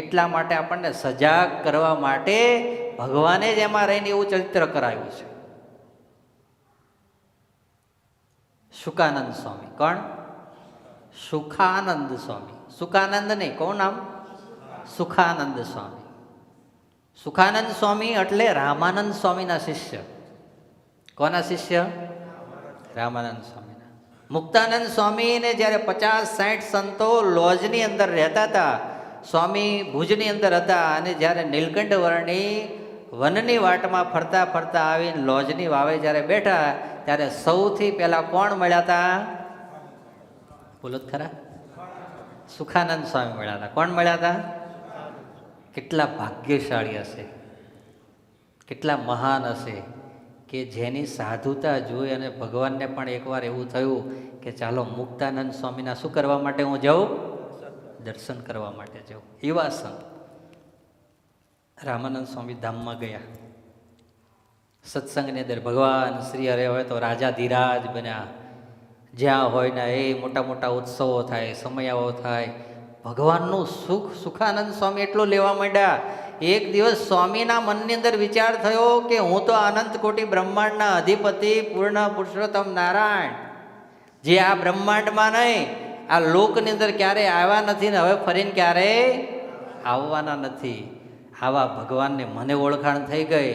એટલા માટે આપણને સજાગ કરવા માટે ભગવાને જ એમાં રહીને એવું ચરિત્ર કરાવ્યું છે. શુકાનંદ સ્વામી. કોણ? સુખાનંદ સ્વામી. સુકાનંદ નહીં, કોણ નામ? સુખાનંદ સ્વામી. સુખાનંદ સ્વામી એટલે રામાનંદ સ્વામીના શિષ્ય. કોના શિષ્ય? રામાનંદ સ્વામીના. મુક્તાનંદ સ્વામીને જ્યારે 50-60 સંતો લોજની અંદર રહેતા હતા, સ્વામી ભુજની અંદર હતા અને જ્યારે નીલકંઠ વર્ણિ વનની વાટમાં ફરતા ફરતા આવીને લોજની વાવે જ્યારે બેઠા ત્યારે સૌથી પહેલા કોણ મળ્યા હતા? બોલો ખરા? સુખાનંદ સ્વામી મળ્યા હતા. કોણ મળ્યા હતા? કેટલા ભાગ્યશાળી હશે, કેટલા મહાન હશે કે જેની સાધુતા જોઈ અને ભગવાનને પણ એકવાર એવું થયું કે ચાલો મુક્તાનંદ સ્વામીના શું કરવા માટે હું જાઉં? દર્શન કરવા માટે જાઉં. એવા સંત રામાનંદ સ્વામી ધામમાં ગયા. સત્સંગની અંદર ભગવાન શ્રી હરે હોય તો રાજા ધીરાજ બન્યા. જ્યાં હોય ને એ મોટા મોટા ઉત્સવો થાય, સમયાઓ થાય. ભગવાનનું સુખ સુખાનંદ સ્વામી એટલું લેવા માંડ્યા. એક દિવસ સ્વામીના મનની અંદર વિચાર થયો કે હું તો અનંત કોટી બ્રહ્માંડના અધિપતિ પૂર્ણ પુરુષોત્તમ નારાયણ, જે આ બ્રહ્માંડમાં નહીં આ લોકની અંદર ક્યારેય આવ્યા નથી ને હવે ફરીને ક્યારેય આવવાના નથી. આવા ભગવાનને મને ઓળખાણ થઈ ગઈ.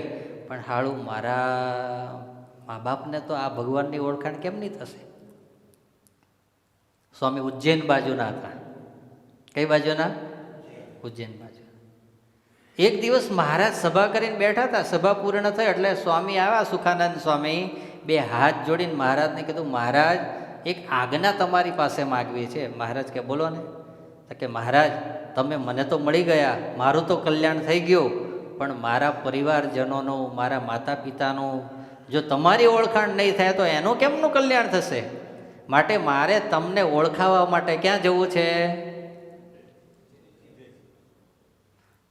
પણ હાળું મારા મા બાપને તો આ ભગવાનની ઓળખાણ કેમ નહીં થશે? સ્વામી ઉજ્જૈન બાજુના હતા. કઈ બાજુના? ઉજ્જૈન બાજુ. એક દિવસ મહારાજ સભા કરીને બેઠા હતા, સભા પૂર્ણ થઈ એટલે સ્વામી આવ્યા, સુખાનંદ સ્વામી. બે હાથ જોડીને મહારાજને કીધું, મહારાજ એક આજ્ઞા તમારી પાસે માગવી છે. મહારાજ કે બોલો ને. તો કે મહારાજ તમે મને તો મળી ગયા, મારું તો કલ્યાણ થઈ ગયું, પણ મારા પરિવારજનોનું, મારા માતા પિતાનું જો તમારી ઓળખાણ નહીં થાય તો એનું કેમનું કલ્યાણ થશે? માટે મારે તમને ઓળખાવા માટે ક્યાં જવું છે?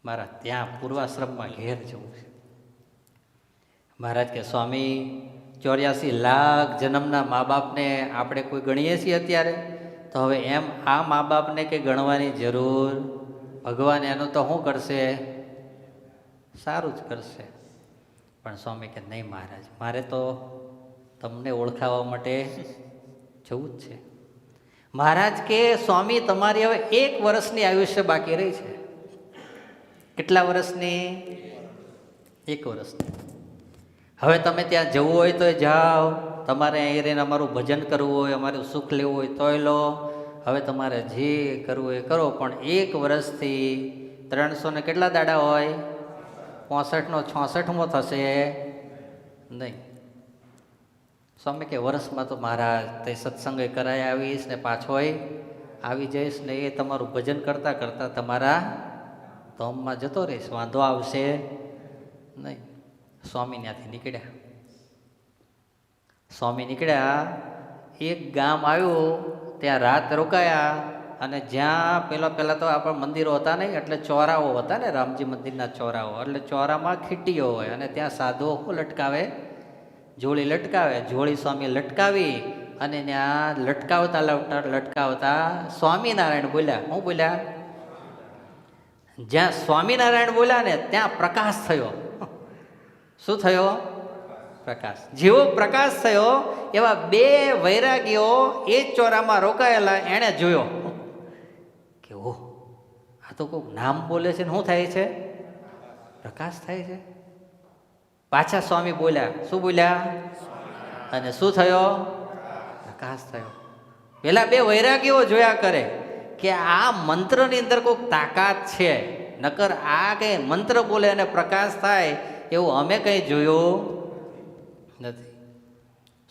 મારા ત્યાં પૂર્વાશ્રમમાં ઘેર જવું છે. મહારાજ કે સ્વામી 84 લાખ જન્મના મા બાપને આપણે કોઈ ગણીએ છીએ અત્યારે? તો હવે એમ આ મા બાપને કંઈ ગણવાની જરૂર, ભગવાન એનું તો શું કરશે? સારું જ કરશે. પણ સ્વામી કે નહીં મહારાજ, મારે તો તમને ઓળખાવા માટે જવું જ છે. મહારાજ કે સ્વામી તમારી હવે 1 વર્ષની આયુષ્ય બાકી રહી છે. કેટલા વર્ષની? 1 વર્ષની. હવે તમે ત્યાં જવું હોય તો જાઓ, તમારે અહીં રહીને અમારું ભજન કરવું હોય, અમારું સુખ લેવું હોય તોય લો. હવે તમારે જે કરવું એ કરો, પણ 1 વર્ષથી 300 ને કેટલા દાડા હોય? 65નો 66મો થશે નહીં. સ્વામી કે વર્ષમાં તો મહારાજ તે સત્સંગે કરાય આવીશ ને પાછોય આવી જઈશ ને એ તમારું ભજન કરતાં કરતાં તમારા ધોમમાં જતો રહીશ, વાંધો આવશે નહીં. સ્વામી ત્યાંથી નીકળ્યા. સ્વામી નીકળ્યા, એક ગામ આવ્યું, ત્યાં રાત રોકાયા. અને જ્યાં પહેલાં તો આપણા મંદિરો હતા નહીં, એટલે ચોરાઓ હતા ને, રામજી મંદિરના ચોરાઓ. એટલે ચોરામાં ખીટીઓ હોય અને ત્યાં સાધુઓ લટકાવે, જોડી લટકાવે. જોડી સ્વામી લટકાવી અને ત્યાં લટકાવતા સ્વામિનારાયણ બોલ્યા. શું બોલ્યા? જ્યાં સ્વામિનારાયણ બોલ્યા ને ત્યાં પ્રકાશ થયો. શું થયો? પ્રકાશ. જેવો પ્રકાશ થયો એવા 2 વૈરાગીઓ એ જ ચોરામાં રોકાયેલા એણે જોયો કે ઓહ, આ તો કોઈક નામ બોલે છે ને શું થાય છે? પ્રકાશ થાય છે. પાછા સ્વામી બોલ્યા. શું બોલ્યા? અને શું થયો? પ્રકાશ થયો. પેલા 2 વૈરાગીઓ જોયા કરે કે આ મંત્રની અંદર કોઈક તાકાત છે, નકર આ કંઈ મંત્ર બોલે અને પ્રકાશ થાય એવું અમે કંઈ જોયું નથી.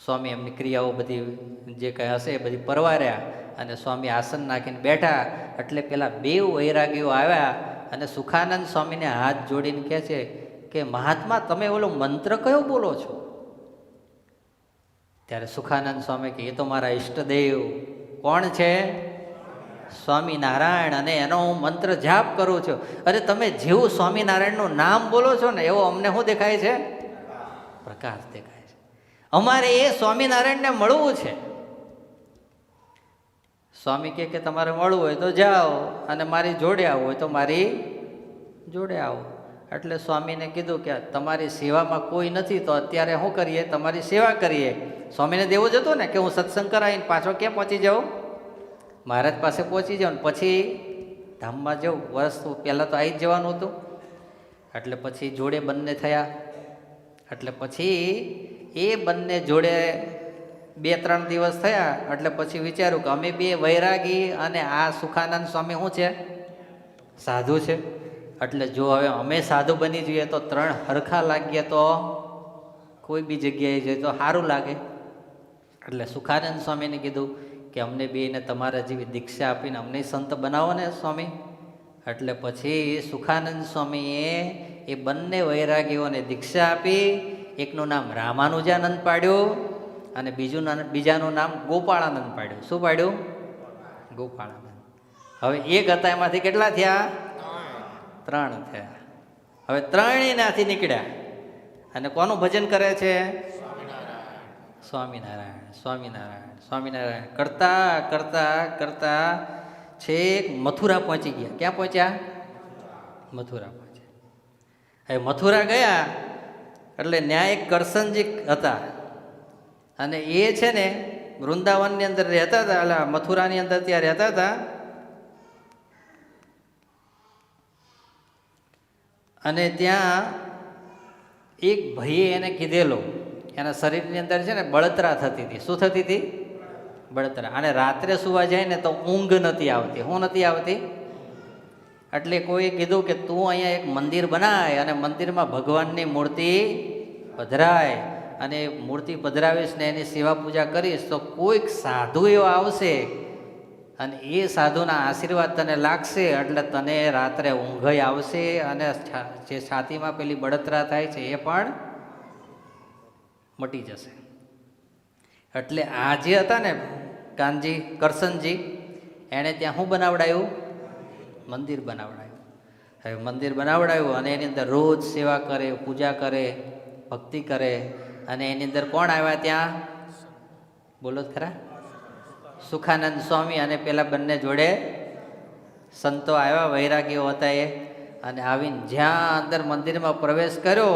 સ્વામી એમની ક્રિયાઓ બધી જે કંઈ હશે એ બધી પરવાર્યા અને સ્વામી આસન નાખીને બેઠા. એટલે પેલા 2 વૈરાગીઓ આવ્યા અને સુખાનંદ સ્વામીને હાથ જોડીને કહે છે કે મહાત્મા તમે ઓલો મંત્ર કયો બોલો છો? ત્યારે સુખાનંદ સ્વામી કે એ તો મારા ઈષ્ટદેવ. કોણ છે? સ્વામિનારાયણ. અને એનો હું મંત્ર જાપ કરું છું. અરે તમે જેવું સ્વામિનારાયણનું નામ બોલો છો ને એવો અમને શું દેખાય છે? પ્રકાશ દેખાય છે. અમારે એ સ્વામિનારાયણને મળવું છે. સ્વામી કે તમારે મળવું હોય તો જાઓ અને મારી જોડે આવવું હોય તો મારી જોડે આવો. એટલે સ્વામીને કીધું કે તમારી સેવામાં કોઈ નથી તો અત્યારે શું કરીએ? તમારી સેવા કરીએ. સ્વામીને દેવું જ હતું ને કે હું સત્સંગ કરાવીને પાછો ક્યાં પહોંચી જાઉં? મહારાજ પાસે પહોંચી જાઉં ને પછી ધામમાં જવું. વર્ષ પહેલાં તો આવી જ જવાનું હતું. એટલે પછી જોડે બંને થયા. એટલે પછી એ બંને જોડે 2-3 દિવસ થયા. એટલે પછી વિચાર્યું કે અમે 2 વૈરાગી અને આ સુખાનંદ સ્વામી શું છે? સાધુ છે. એટલે જો હવે અમે સાધુ બની જઈએ તો 3 હરખા લાગીએ તો કોઈ બી જગ્યાએ જઈએ તો સારું લાગે. એટલે સુખાનંદ સ્વામીને કીધું કે અમને 2ને તમારા જેવી દીક્ષા આપીને અમને સંત બનાવો ને સ્વામી. એટલે પછી સુખાનંદ સ્વામીએ એ બંને વૈરાગીઓને દીક્ષા આપી. એકનું નામ રામાનુજાનંદ પાડ્યું અને બીજાનું નામ ગોપાળાનંદ પાડ્યું. શું પાડ્યું? ગોપાળાનંદ. હવે એક હતા એમાંથી કેટલા થયા? 3 થયા. હવે 3 ત્યાંથી નીકળ્યા અને કોનું ભજન કરે છે? સ્વામિનારાયણ. સ્વામિનારાયણ સ્વામિનારાયણ કરતા કરતા કરતા છેક મથુરા પહોંચી ગયા. ક્યાં પહોંચ્યા? મથુરા પહોંચ્યા. હવે મથુરા ગયા એટલે ન્યાય કરશનજી હતા અને એ છે ને વૃંદાવનની અંદર રહેતા હતા. એટલે મથુરાની અંદર ત્યાં રહેતા હતા. અને ત્યાં એક ભાઈએ એને કીધેલું, એના શરીરની અંદર છે ને બળતરા થતી હતી. શું થતી હતી? બળતરા. અને રાત્રે સુવા જાય ને તો ઊંઘ નથી આવતી. શું નથી આવતી? એટલે કોઈ કીધું કે તું અહીંયા એક મંદિર બનાય અને મંદિરમાં ભગવાનની મૂર્તિ પધરાય અને મૂર્તિ પધરાવીશ ને એની સેવા પૂજા કરીશ તો કોઈક સાધુ એવો આવશે અને એ સાધુના આશીર્વાદ તને લાગશે એટલે તને રાત્રે ઊંઘય આવશે અને જે છાતીમાં પેલી બળતરા થાય છે એ પણ મટી જશે. એટલે આ જે હતા ને કાનજી કરસનજી, એણે ત્યાં શું બનાવડાયું? મંદિર બનાવડાયું. હવે મંદિર બનાવડાયું અને એની અંદર રોજ સેવા કરે, પૂજા કરે, ભક્તિ કરે. અને એની અંદર કોણ આવ્યા ત્યાં? બોલો ખરા? સુખાનંદ સ્વામી અને પેલા બંને જોડે સંતો આવ્યા, વૈરાગીઓ હતા એ. અને આવીને જ્યાં અંદર મંદિરમાં પ્રવેશ કર્યો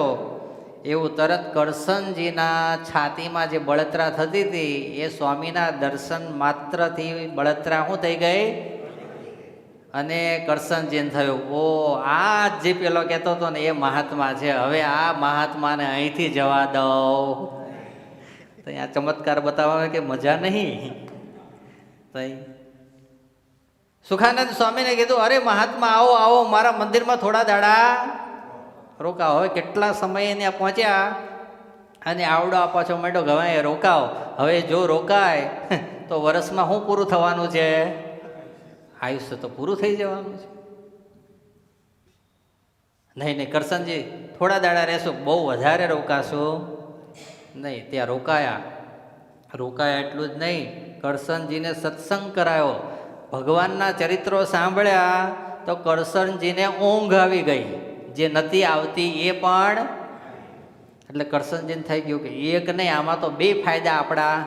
એવું તરત કરસનજીના છાતીમાં જે બળતરા થતી હતી એ સ્વામીના દર્શન માત્રથી બળતરા શું થઈ ગઈ? અને કરસનજીને થયું, ઓ આ જે પેલો કહેતો હતો ને એ મહાત્મા છે, હવે આ મહાત્માને અહીંથી જવા દઉં. તો અહીંયા ચમત્કાર બતાવવા કે મજા નહીં. સુખાનંદ સ્વામીને કીધું, અરે મહાત્મા આવો આવો, મારા મંદિરમાં થોડા દાડા રોકાવો. હવે કેટલા સમયે ત્યાં પહોંચ્યા અને આવડો પાછો મેળો ગવાય રોકાવ. હવે જો રોકાય તો વર્ષમાં શું પૂરું થવાનું છે? આયુષ્ય તો પૂરું થઈ જવાનું છે. નહીં નહીં કરસનજી થોડા દાડા રહેશું, બહુ વધારે રોકાશું નહીં. ત્યાં રોકાયા એટલું જ નહીં, કરસનજીને સત્સંગ કરાયો, ભગવાનના ચરિત્રો સાંભળ્યા તો કરસનજીને ઊંઘ આવી ગઈ, જે નથી આવતી એ પણ. એટલે કરસનજીને થઈ ગયું કે એક નહીં, આમાં તો બે ફાયદા આપણા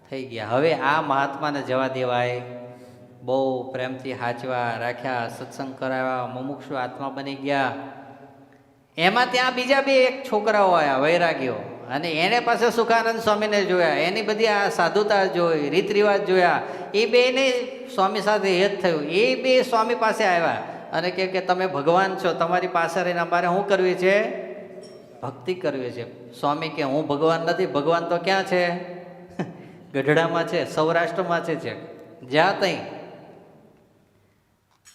થઈ ગયા. હવે આ મહાત્માને જવા દેવાય. બહુ પ્રેમથી હાચવા રાખ્યા, સત્સંગ કરાવ્યા, મુમુક્ષુ આત્મા બની ગયા. એમાં ત્યાં બીજા બે એક છોકરાઓ આવ્યા, વૈરાગીઓ, અને એને પાસે સુખાનંદ સ્વામીને જોયા, એની બધી આ સાધુતા જોઈ, રીત રિવાજ જોયા. એ બેને સ્વામી સાથે એ જ થયું. એ બે સ્વામી પાસે આવ્યા અને કે તમે ભગવાન છો, તમારી પાસે રહીને અમારે શું કરવી છે? ભક્તિ કરવી છે. સ્વામી કે હું ભગવાન નથી, ભગવાન તો ક્યાં છે? ગઢડામાં છે, સૌરાષ્ટ્રમાં છે, જ્યાં તઈ.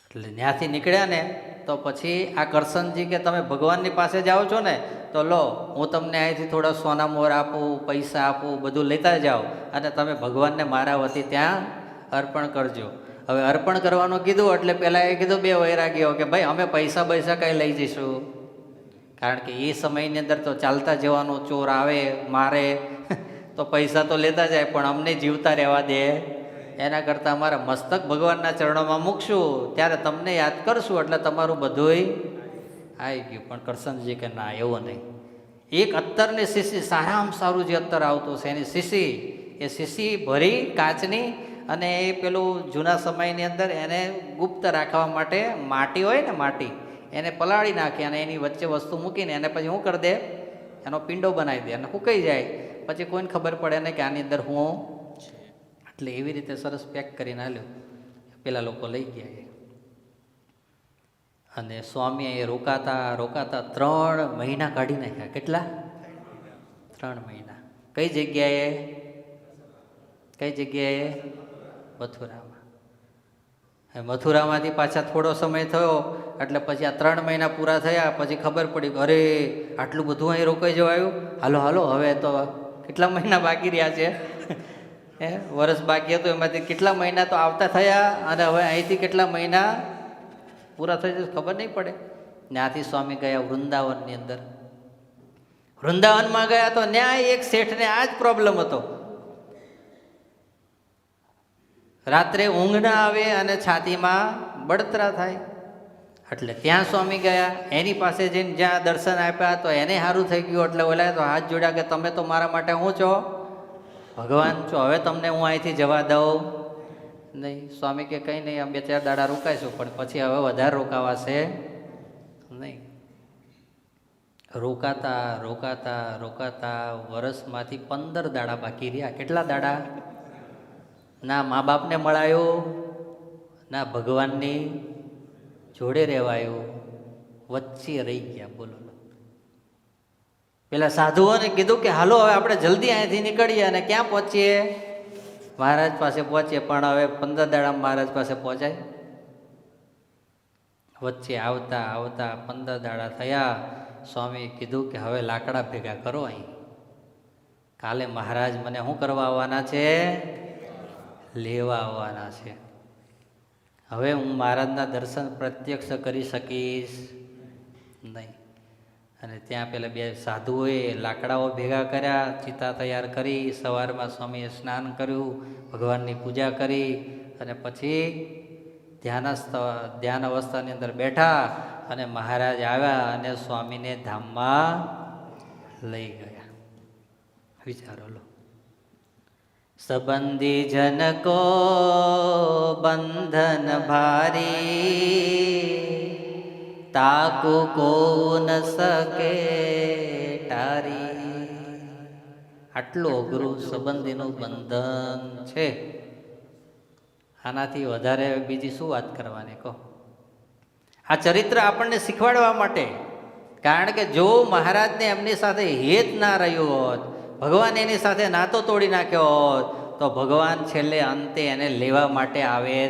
એટલે ત્યાંથી નીકળ્યા ને તો પછી આ કરસનજી કે તમે ભગવાનની પાસે જાઓ છો ને તો લો, હું તમને અહીંથી થોડા સોના મોર આપું, પૈસા આપું, બધું લેતા જાઓ અને તમે ભગવાનને મારા વતી ત્યાં અર્પણ કરજો. હવે અર્પણ કરવાનું કીધું એટલે પહેલાં એ કીધું બે વૈરાગીઓ કે ભાઈ અમે પૈસા કંઈ લઈ જઈશું, કારણ કે એ સમયની અંદર તો ચાલતા જવાનું, ચોર આવે મારે તો પૈસા તો લેતા જાય પણ અમને જીવતા રહેવા દે. એના કરતાં અમારા મસ્તક ભગવાનના ચરણોમાં મૂકશું, ત્યારે તમને યાદ કરશું એટલે તમારું બધુંય આવી ગયું. પણ કરસનજી કે ના, એવું નહીં. એક અત્તરની શીશી, સારામાં સારું જે અત્તર આવતું છે એની શીશી, એ શીશી ભરી કાચની, અને એ પેલું જૂના સમયની અંદર એને ગુપ્ત રાખવા માટે માટી હોય ને, માટી એને પલાળી નાખી અને એની વચ્ચે વસ્તુ મૂકીને એને પછી શું કરી દે? એનો પિંડો બનાવી દે અને સુકાઈ જાય. પછી કોઈને ખબર પડે ને કે આની અંદર હું. એટલે એવી રીતે સરસ પેક કરીને આલ્યો. પેલા લોકો લઈ ગયા. અને સ્વામી એ રોકાતા 3 મહિના કાઢી નાખ્યા. કેટલા? 3 મહિના. કઈ જગ્યાએ? મથુરામાં. મથુરામાંથી પાછા થોડો સમય થયો એટલે પછી આ 3 મહિના પૂરા થયા પછી ખબર પડી કે અરે આટલું બધું અહીં રોકાઈ જવાયું. હાલો હવે તો કેટલા મહિના બાકી રહ્યા છે? વર્ષ બાકી હતું, એમાંથી કેટલા મહિના તો આવતા થયા અને હવે અહીંથી કેટલા મહિના પૂરા થઈ જશે ખબર નહીં પડે. ત્યાંથી સ્વામી ગયા વૃંદાવનની અંદર. વૃંદાવનમાં ગયા તો ત્યાં એક શેઠને આ જ પ્રોબ્લેમ હતો. રાત્રે ઊંઘ ના આવે અને છાતીમાં બળતરા થાય. એટલે ત્યાં સ્વામી ગયા, એની પાસે જઈને જ્યાં દર્શન આપ્યા તો એને સારું થઈ ગયું. એટલે ઓલા તો હાથ જોડ્યા કે તમે તો મારા માટે શું છો? ભગવાન છો. હવે તમને હું અહીંથી જવા દઉં નહીં. સ્વામી કે કંઈ નહીં, આમ 2-4 દાડા રોકાઈશું પણ પછી હવે વધારે રોકાવાશે નહીં. રોકાતા વર્ષમાંથી 15 દાડા બાકી રહ્યા. કેટલા દાડા? ના મા બાપને મળાયું, ના ભગવાનની જોડે રહેવાયું, વચ્ચે રહી ગયા. બોલો. પેલા સાધુઓને કીધું કે હાલો હવે આપણે જલ્દી અહીંથી નીકળીએ અને ક્યાં પહોંચીએ? મહારાજ પાસે પહોંચીએ. પણ હવે 15 દાડા મહારાજ પાસે પહોંચાય? વચ્ચે આવતા આવતા 15 દાડા થયા. સ્વામી કીધું કે હવે લાકડા ભેગા કરો અહીં. કાલે મહારાજ મને શું કરવા આવવાના છે? લેવા આવવાના છે. હવે હું મહારાજના દર્શન પ્રત્યક્ષ કરી શકીશ નહીં. અને ત્યાં પેલા બે સાધુઓએ લાકડાઓ ભેગા કર્યા, ચિતા તૈયાર કરી. સવારમાં સ્વામીએ સ્નાન કર્યું, ભગવાનની પૂજા કરી અને પછી ધ્યાન અવસ્થાની અંદર બેઠા અને મહારાજ આવ્યા અને સ્વામીને ધામમાં લઈ ગયા. વિચારો લો. સંબંધી જન કો બંધન ભારી, તાકુ કો ન સકે ટારી. આટલું અઘરું સંબંધીનું બંધન છે. આનાથી વધારે બીજી શું વાત કરવાની કહો? આ ચરિત્ર આપણને શીખવાડવા માટે. કારણ કે જો મહારાજને એમની સાથે હેત ના રહ્યું હોત, ભગવાન એની સાથે નાતો તોડી નાખ્યો હોત, તો ભગવાન છેલ્લે અંતે એને લેવા માટે આવે.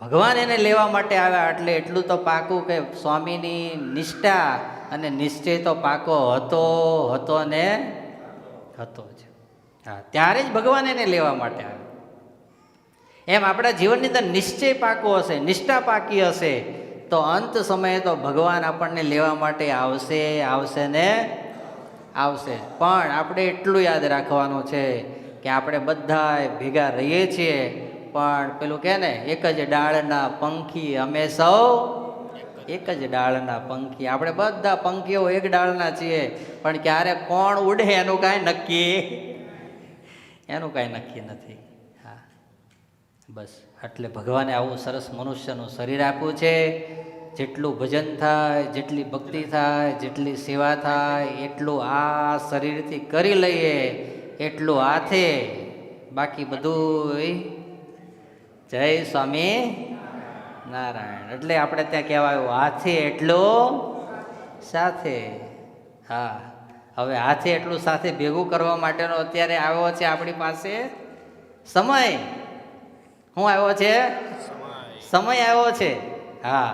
ભગવાન એને લેવા માટે આવ્યા એટલે એટલું તો પાકું કે સ્વામીની નિષ્ઠા અને નિશ્ચય તો પાકો હતો ને હતો જ. હા, ત્યારે જ ભગવાન એને લેવા માટે આવ્યા. એમ આપણા જીવનની અંદર નિશ્ચય પાકો હશે, નિષ્ઠા પાકી હશે, તો અંત સમયે તો ભગવાન આપણને લેવા માટે આવશે ને આવશે. પણ આપણે એટલું યાદ રાખવાનું છે કે આપણે બધા ભેગા રહીએ છીએ, પણ પેલું કહે ને, એક જ ડાળના પંખી અમે સૌ, એક જ ડાળના પંખી. આપણે બધા પંખીઓ એક ડાળના છીએ, પણ ક્યારે કોણ ઉડે એનું કાંઈ નક્કી નથી. હા, બસ એટલે ભગવાને આવું સરસ મનુષ્યનું શરીર આપ્યું છે. જેટલું ભજન થાય, જેટલી ભક્તિ થાય, જેટલી સેવા થાય, એટલું આ શરીરથી કરી લઈએ, એટલું હાથે. બાકી બધું જય સ્વામી નારાયણ. એટલે આપણે ત્યાં કહેવાયું હાથે એટલું સાથે. હા, હવે હાથે એટલું સાથે ભેગું કરવા માટેનો અત્યારે આવ્યો છે આપણી પાસે સમય. શું આવ્યો છે? સમય આવ્યો છે. હા,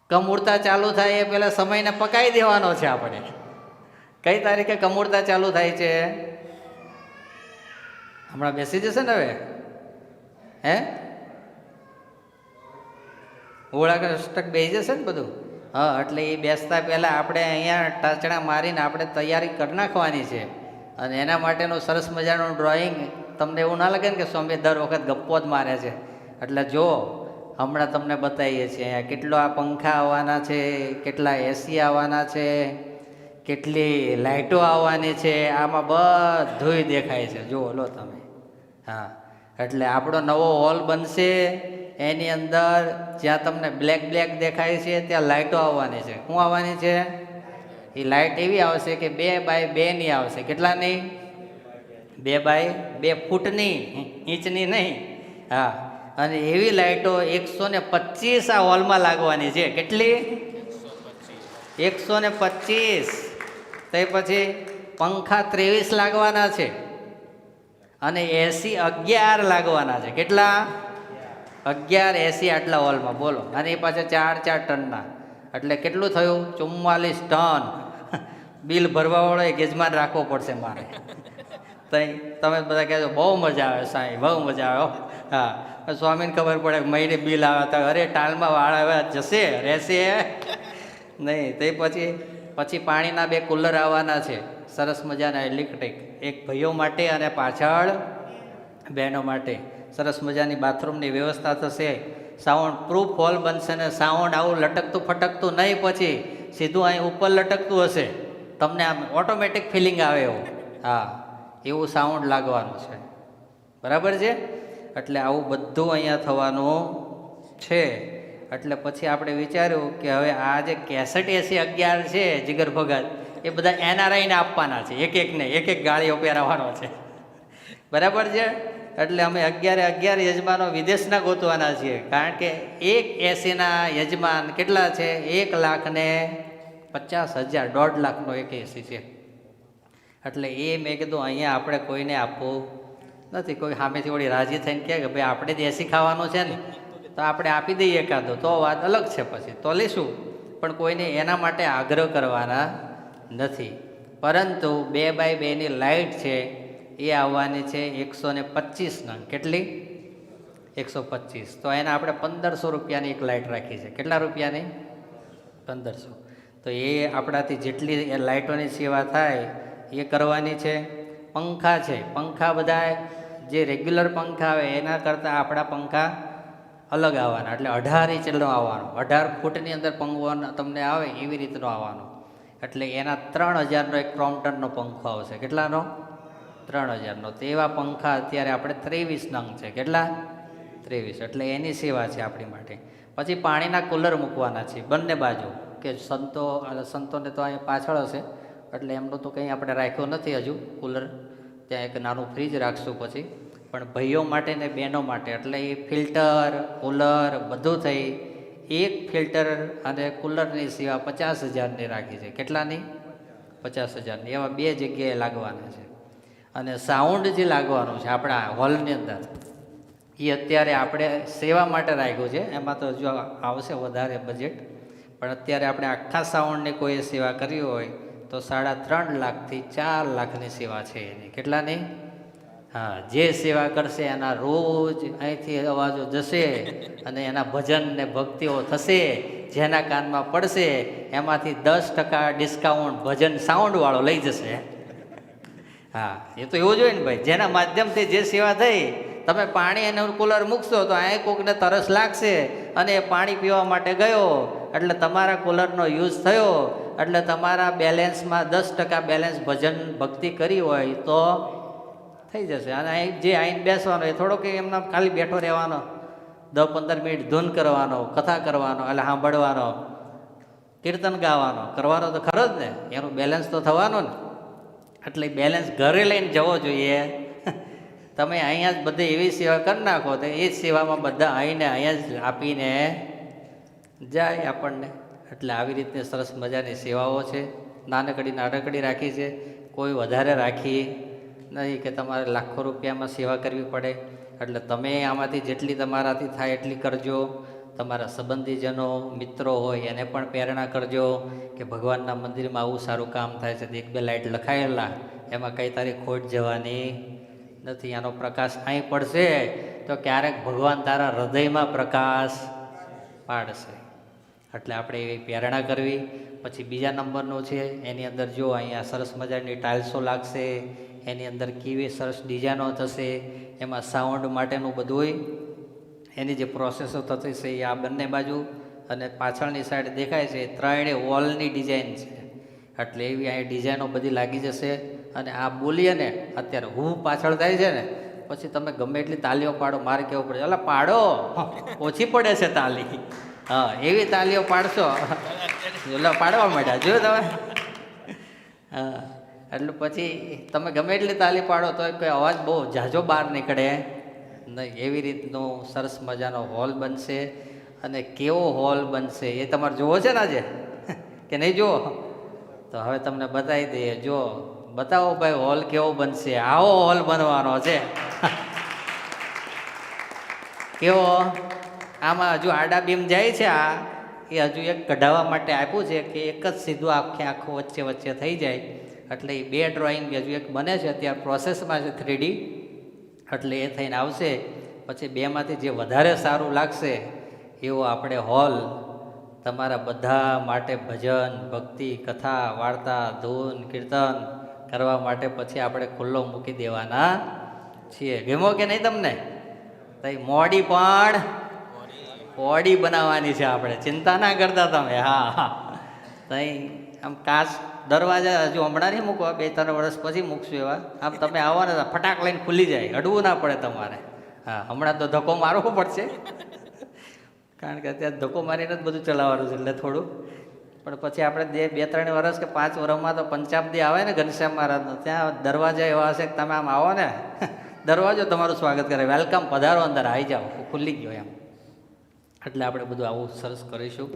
કમૂરતા ચાલુ થાય એ પહેલા સમયને પકાવી દેવાનો છે આપણે. કઈ તારીખે કમૂરતા ચાલુ થાય છે? હમણાં બેસી જશે ને હવે. હે, ઓળખ અષ્ટક બેસી જશે ને બધું. હા, એટલે એ બેસતા પહેલા આપણે અહીંયા ટાચણા મારીને આપણે તૈયારી કરી નાખવાની છે. અને એના માટેનું સરસ મજાનું ડ્રોઈંગ. તમને એવું ના લાગે ને કે સ્વામી દર વખત ગપ્પો જ મારે છે. એટલે જો હમણાં તમને બતાવીએ છીએ અહીંયા કેટલો આ પંખા આવવાના છે, કેટલા એસી આવવાના છે, કેટલી લાઇટો આવવાની છે. આમાં બધુંય દેખાય છે, જુઓ લો તમે. હા, એટલે આપણો નવો હોલ બનશે. એની અંદર જ્યાં તમને બ્લેક દેખાય છે ત્યાં લાઇટો આવવાની છે. શું આવવાની છે? એ લાઇટ એવી આવશે કે 2x2ની આવશે. કેટલાની? 2x2 ફૂટની, ઇંચની નહીં. હા, અને એવી લાઇટો 125 આ હોલમાં લાગવાની છે. કેટલી? 125. તો પછી પંખા 23 લાગવાના છે અને એસી 11 લાગવાના છે. કેટલા? 11 એસી આટલા હોલમાં, બોલો. અને એ પાછા 4 ટનના. એટલે કેટલું થયું? 44 ટન. બિલ ભરવાવાળો એ ગેજમાન રાખવો પડશે મારે. તમે બધા કહેજો બહુ મજા આવે સાંઈ, બહુ મજા આવે. હા, સ્વામીને ખબર પડે કે મહિને બિલ આવે તો અરે ટાલમાં વાળ આવે જશે, રહેશે નહીં. તે પછી પાણીના 2 કુલર આવવાના છે, સરસ મજાના ઇલેક્ટ્રિક. એક ભાઈઓ માટે અને પાછળ બહેનો માટે. સરસ મજાની બાથરૂમની વ્યવસ્થા થશે. સાઉન્ડ પ્રૂફ હોલ બનશે ને સાઉન્ડ આવું લટકતું ફટકતું નહીં, પછી સીધું અહીં ઉપર લટકતું હશે. તમને આમ ઓટોમેટિક ફિલિંગ આવે એવું. હા, એવું સાઉન્ડ લાગવાનું છે. બરાબર છે? એટલે આવું બધું અહીંયા થવાનું છે. એટલે પછી આપણે વિચાર્યું કે હવે આ જે 61 11 છે જીગર ભગત, એ બધા NRIને આપવાના છે. એક ગાળીઓ પહેરાવવાનો છે. બરાબર છે? એટલે અમે 11 યજમાનો વિદેશના ગોતવાના છીએ. કારણ કે એક એસીના યજમાન કેટલા છે? 1,50,000, 1.5 લાખનો એક એસી છે. એટલે એ મેં કીધું અહીંયા આપણે કોઈને આપવું નથી. કોઈ સામેથી વળી રાજી થઈને કહે કે ભાઈ આપણે જ એસી ખાવાનું છે ને, તો આપણે આપી દઈએ એકાદો તો વાત અલગ છે, પછી તો લેશું, પણ કોઈને એના માટે આગ્રહ કરવાના નથી. પરંતુ 2x2ની લાઇટ છે એ આવવાની છે 125 નંગ. કેટલી? 125. તો એને આપણે 1500 રૂપિયાની એક લાઇટ રાખી છે. કેટલા રૂપિયાની? 1500. તો એ આપણાથી જેટલી એ લાઇટોની સેવા થાય એ કરવાની છે. પંખા છે, પંખા બધા જે રેગ્યુલર પંખા આવે એના કરતાં આપણા પંખા અલગ આવવાના, એટલે 18 ઇંચનો આવવાનો. 18 ફૂટની અંદર પંખો તમને આવે એવી રીતનો આવવાનો. એટલે એના 3000નો એક ક્રોમ્પ્ટનનો પંખો આવશે. કેટલાનો? 3000નો. તેવા પંખા અત્યારે આપણે 23 નંગ છે. કેટલા? 23. એટલે એની સેવા છે આપણી માટે. પછી પાણીના કુલર મૂકવાના છે બંને બાજુ, કે સંતોને તો અહીંયા પાછળ હશે, એટલે એમનું તો કંઈ આપણે રાખ્યું નથી હજુ કુલર. ત્યાં એક નાનું ફ્રીજ રાખશું પછી. પણ ભાઈઓ માટે ને બહેનો માટે, એટલે એ ફિલ્ટર કુલર બધું થઈ એક ફિલ્ટર અને કુલરની સેવા 50,000ની રાખી છે. કેટલાની? 50,000ની. એવા 2 જગ્યાએ લાગવાના છે. અને સાઉન્ડ જે લાગવાનું છે આપણા હોલની અંદર એ અત્યારે આપણે સેવા માટે રાખ્યું છે. એમાં તો જો આવશે વધારે બજેટ, પણ અત્યારે આપણે આખા સાઉન્ડની કોઈ સેવા કરવી હોય તો 3.5 લાખથી 4 લાખની સેવા છે એની. કેટલાની? હા, જે સેવા કરશે એના રોજ અહીંથી અવાજો જશે અને એના ભજન ને ભક્તિઓ થશે. જેના કાનમાં પડશે એમાંથી 10% ડિસ્કાઉન્ટ ભજન સાઉન્ડવાળો લઈ જશે. હા, એ તો એવું જોઈએ ને ભાઈ, જેના માધ્યમથી જે સેવા થઈ. તમે પાણી અને કુલર મૂકશો તો અહીં કોકને તરસ લાગશે અને એ પાણી પીવા માટે ગયો, એટલે તમારા કુલરનો યુઝ થયો, એટલે તમારા બેલેન્સમાં 10% બેલેન્સ ભજન ભક્તિ કરી હોય તો થઈ જશે. અને અહીં જે આવીને બેસવાનો એ થોડો કે એમના ખાલી બેઠો રહેવાનો, 10-15 મિનિટ ધૂન કરવાનો, કથા કરવાનો, એટલે સાંભળવાનો, કીર્તન ગાવાનો, કરવાનો તો ખરો જ ને. એનું બેલેન્સ તો થવાનું ને. એટલે બેલેન્સ ઘરે લઈને જવો જોઈએ. તમે અહીંયા જ બધે એવી સેવા કરી નાખો તો એ જ સેવામાં બધા આવીને અહીંયા જ આપીને જાય આપણને. એટલે આવી રીતે સરસ મજાની સેવાઓ છે. નાનકડી રાખી છે, કોઈ વધારે રાખી નહીં કે તમારે લાખો રૂપિયામાં સેવા કરવી પડે. એટલે તમે આમાંથી જેટલી તમારાથી થાય એટલી કરજો. તમારા સંબંધીજનો મિત્રો હોય એને પણ પ્રેરણા કરજો કે ભગવાનના મંદિરમાં આવું સારું કામ થાય છે. 1-2 લાઇટ લખાયેલા એમાં કંઈ તારી ખોટ જવાની નથી. આનો પ્રકાશ અહીં પડશે તો ક્યારેક ભગવાન તારા હૃદયમાં પ્રકાશ પાડશે. એટલે આપણે એવી પ્રેરણા કરવી. પછી બીજા નંબરનું છે એની અંદર જો અહીંયા સરસ મજાની ટાઇલ્સો લાગશે, એની અંદર કેવી સરસ ડિઝાઇનો થશે, એમાં સાઉન્ડ માટેનું બધુંય એની જે પ્રોસેસો થતી છે એ આ બંને બાજુ અને પાછળની સાઈડ દેખાય છે 3 વોલની ડિઝાઇન છે. એટલે એવી અહીં ડિઝાઇનો બધી લાગી જશે. અને આ બોલીએ ને અત્યારે હું પાછળ થાય છે ને પછી તમે ગમે એટલી તાલીઓ પાડો, મારે કહેવું પડે એટલે પાડો, ઓછી પડે છે તાલી. હા, એવી તાલીઓ પાડશો એટલે પાડવા માંડ્યા જોયું તમે. હા, એટલે પછી તમે ગમે એટલી તાલી પાડો તો કોઈ અવાજ બહુ ઝાઝો બહાર નીકળે નહીં. એવી રીતનું સરસ મજાનો હોલ બનશે. અને કેવો હોલ બનશે એ તમારે જોવો છે ને આજે કે નહીં જુઓ? તો હવે તમને બતાવી દઈએ. જો બતાવો ભાઈ હોલ કેવો બનશે. આવો હોલ બનવાનો છે. કેવો? આમાં હજુ આડા બીમ જાય છે. આ એ હજુ એક કઢાવવા માટે આપ્યું છે કે એક જ સીધું આખું વચ્ચે થઈ જાય. એટલે એ 2 ડ્રોઈંગ હજુ એક બને છે, અત્યારે પ્રોસેસમાં છે 3D. એટલે એ થઈને આવશે. પછી 2માંથી જે વધારે સારું લાગશે એવો આપણે હોલ તમારા બધા માટે ભજન ભક્તિ કથા વાર્તા ધૂન કીર્તન કરવા માટે પછી આપણે ખુલ્લો મૂકી દેવાના છીએ. ગમો કે નહીં તમને? તઈ મોડી પણ ઓડી બનાવવાની છે આપણે, ચિંતા ના કરતા તમે. હા, તઈ આમ કાચ દરવાજા હજુ હમણાં નહીં મૂકવા, 2-3 વર્ષ પછી મૂકશું એવા. આમ તમે આવો ને ફટાક લઈને ખુલી જાય, અડવું ના પડે તમારે. હા, હમણાં તો ધક્કો મારવો પડશે કારણ કે અત્યારે ધક્કો મારીને જ બધું ચલાવવાનું છે એટલે થોડું. પણ પછી આપણે 2-3 વર્ષ કે 5 વર્ષમાં તો પંચાબ્દી આવે ને ઘનશ્યામ મહારાજનો, ત્યાં દરવાજા એવા હશે કે તમે આમ આવો ને દરવાજો તમારું સ્વાગત કરે, વેલકમ, પધારો, અંદર આવી જાઓ, ખુલ્લી ગયો એમ. એટલે આપણે બધું આવું સરસ કરીશું.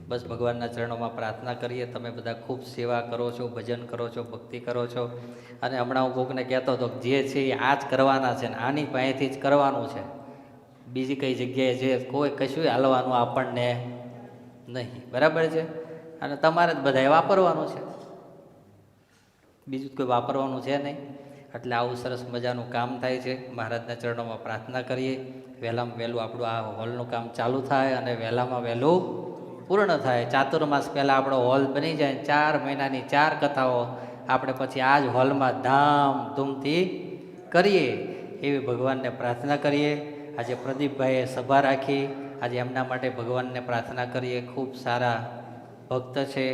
બસ ભગવાનના ચરણોમાં પ્રાર્થના કરીએ. તમે બધા ખૂબ સેવા કરો છો, ભજન કરો છો, ભક્તિ કરો છો. અને હમણાં હું કોકને કહેતો હતો જે છે એ આ જ કરવાના છે ને આની પાસેથી જ કરવાનું છે. બીજી કઈ જગ્યાએ જે કોઈ કશું હાલવાનું આપણને નહીં. બરાબર છે? અને તમારે જ બધાએ વાપરવાનું છે, બીજું કોઈ વાપરવાનું છે નહીં. એટલે આવું સરસ મજાનું કામ થાય છે. મહારાજના ચરણોમાં પ્રાર્થના કરીએ વહેલામાં વહેલું આપણું આ હોલનું કામ ચાલુ થાય અને વહેલામાં વહેલું પૂર્ણ થાય. ચાતુર્માસ પહેલાં આપણો હોલ બની જાય. 4 મહિનાની 4 કથાઓ આપણે પછી આ જ હોલમાં ધામધૂમથી કરીએ એવી ભગવાનને પ્રાર્થના કરીએ. આજે પ્રદીપભાઈએ સભા રાખી, આજે એમના માટે ભગવાનને પ્રાર્થના કરીએ. ખૂબ સારા ભક્ત છે,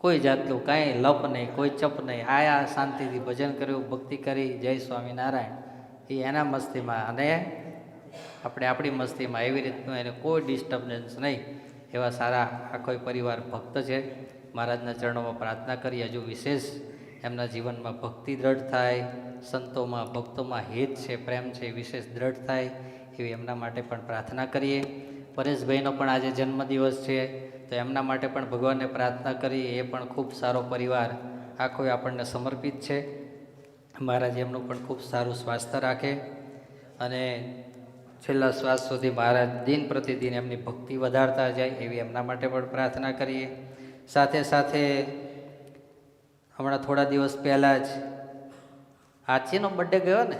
કોઈ જાતનું કાંઈ લપ નહીં, કોઈ ચપ નહીં. આયા શાંતિથી ભજન કર્યું, ભક્તિ કરી, જય સ્વામિનારાયણ. એ એના મસ્તીમાં અને આપણે આપણી મસ્તીમાં, એવી રીતનું એને કોઈ ડિસ્ટર્બન્સ નહીં. એવા સારા આખો પરિવાર ભક્ત છે. મહારાજના ચરણોમાં પ્રાર્થના કરી હજુ વિશેષ એમના જીવનમાં ભક્તિ દ્રઢ થાય, સંતોમાં ભક્તોમાં હેત છે, પ્રેમ છે, વિશેષ દ્રઢ થાય એવી એમના માટે પણ પ્રાર્થના કરીએ. પરેશભાઈનો પણ આજે જન્મદિવસ છે, તો એમના માટે પણ ભગવાનને પ્રાર્થના કરીએ. એ પણ ખૂબ સારો પરિવાર આખો આપણને સમર્પિત છે. મહારાજ એમનું પણ ખૂબ સારું સ્વાસ્થ્ય રાખે અને છેલ્લા શ્વાસ સુધી મહારાજ દિન પ્રતિદિન એમની ભક્તિ વધારતા જાય એવી એમના માટે પણ પ્રાર્થના કરીએ. સાથે સાથે હમણાં થોડા દિવસ પહેલાં જ આચીનો બર્થડે ગયો ને,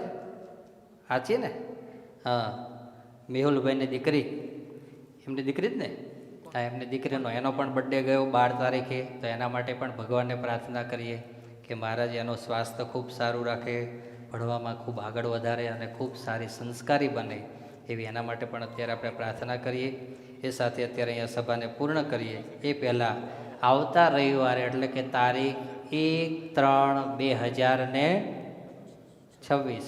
આચી ને, હા, મેહુલભાઈની દીકરી, એમની દીકરી જ ને, હા, એમની દીકરીનો એનો પણ બર્થડે ગયો 12 તારીખે. તો એના માટે પણ ભગવાનને પ્રાર્થના કરીએ કે મહારાજ એનું સ્વાસ્થ્ય ખૂબ સારું રાખે, ભણવામાં ખૂબ આગળ વધારે અને ખૂબ સારી સંસ્કારી બને એવી એના માટે પણ અત્યારે આપણે પ્રાર્થના કરીએ. એ સાથે અત્યારે અહીંયા સભાને પૂર્ણ કરીએ એ પહેલાં આવતા રવિવારે એટલે કે તારીખ 1/3/2026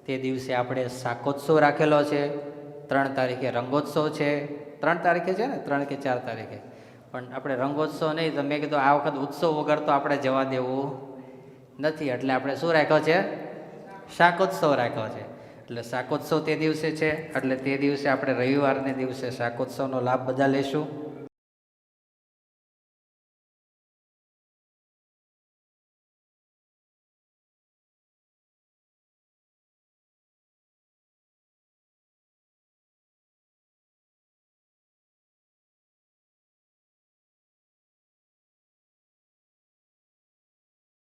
તે દિવસે આપણે શાકોત્સવ રાખેલો છે. 3 તારીખે રંગોત્સવ છે. 3 તારીખે છે ને, 3 કે 4 તારીખે, પણ આપણે રંગોત્સવ નહીં. તો મેં કીધું આ વખત ઉત્સવ વગર તો આપણે જવા દેવું નથી, એટલે આપણે શું રાખ્યો છે? શાકોત્સવ રાખ્યો છે. એટલે શાકોત્સવ તે દિવસે છે, એટલે તે દિવસે આપણે રવિવારને દિવસે શાકોત્સવનો લાભ બધા લેશું.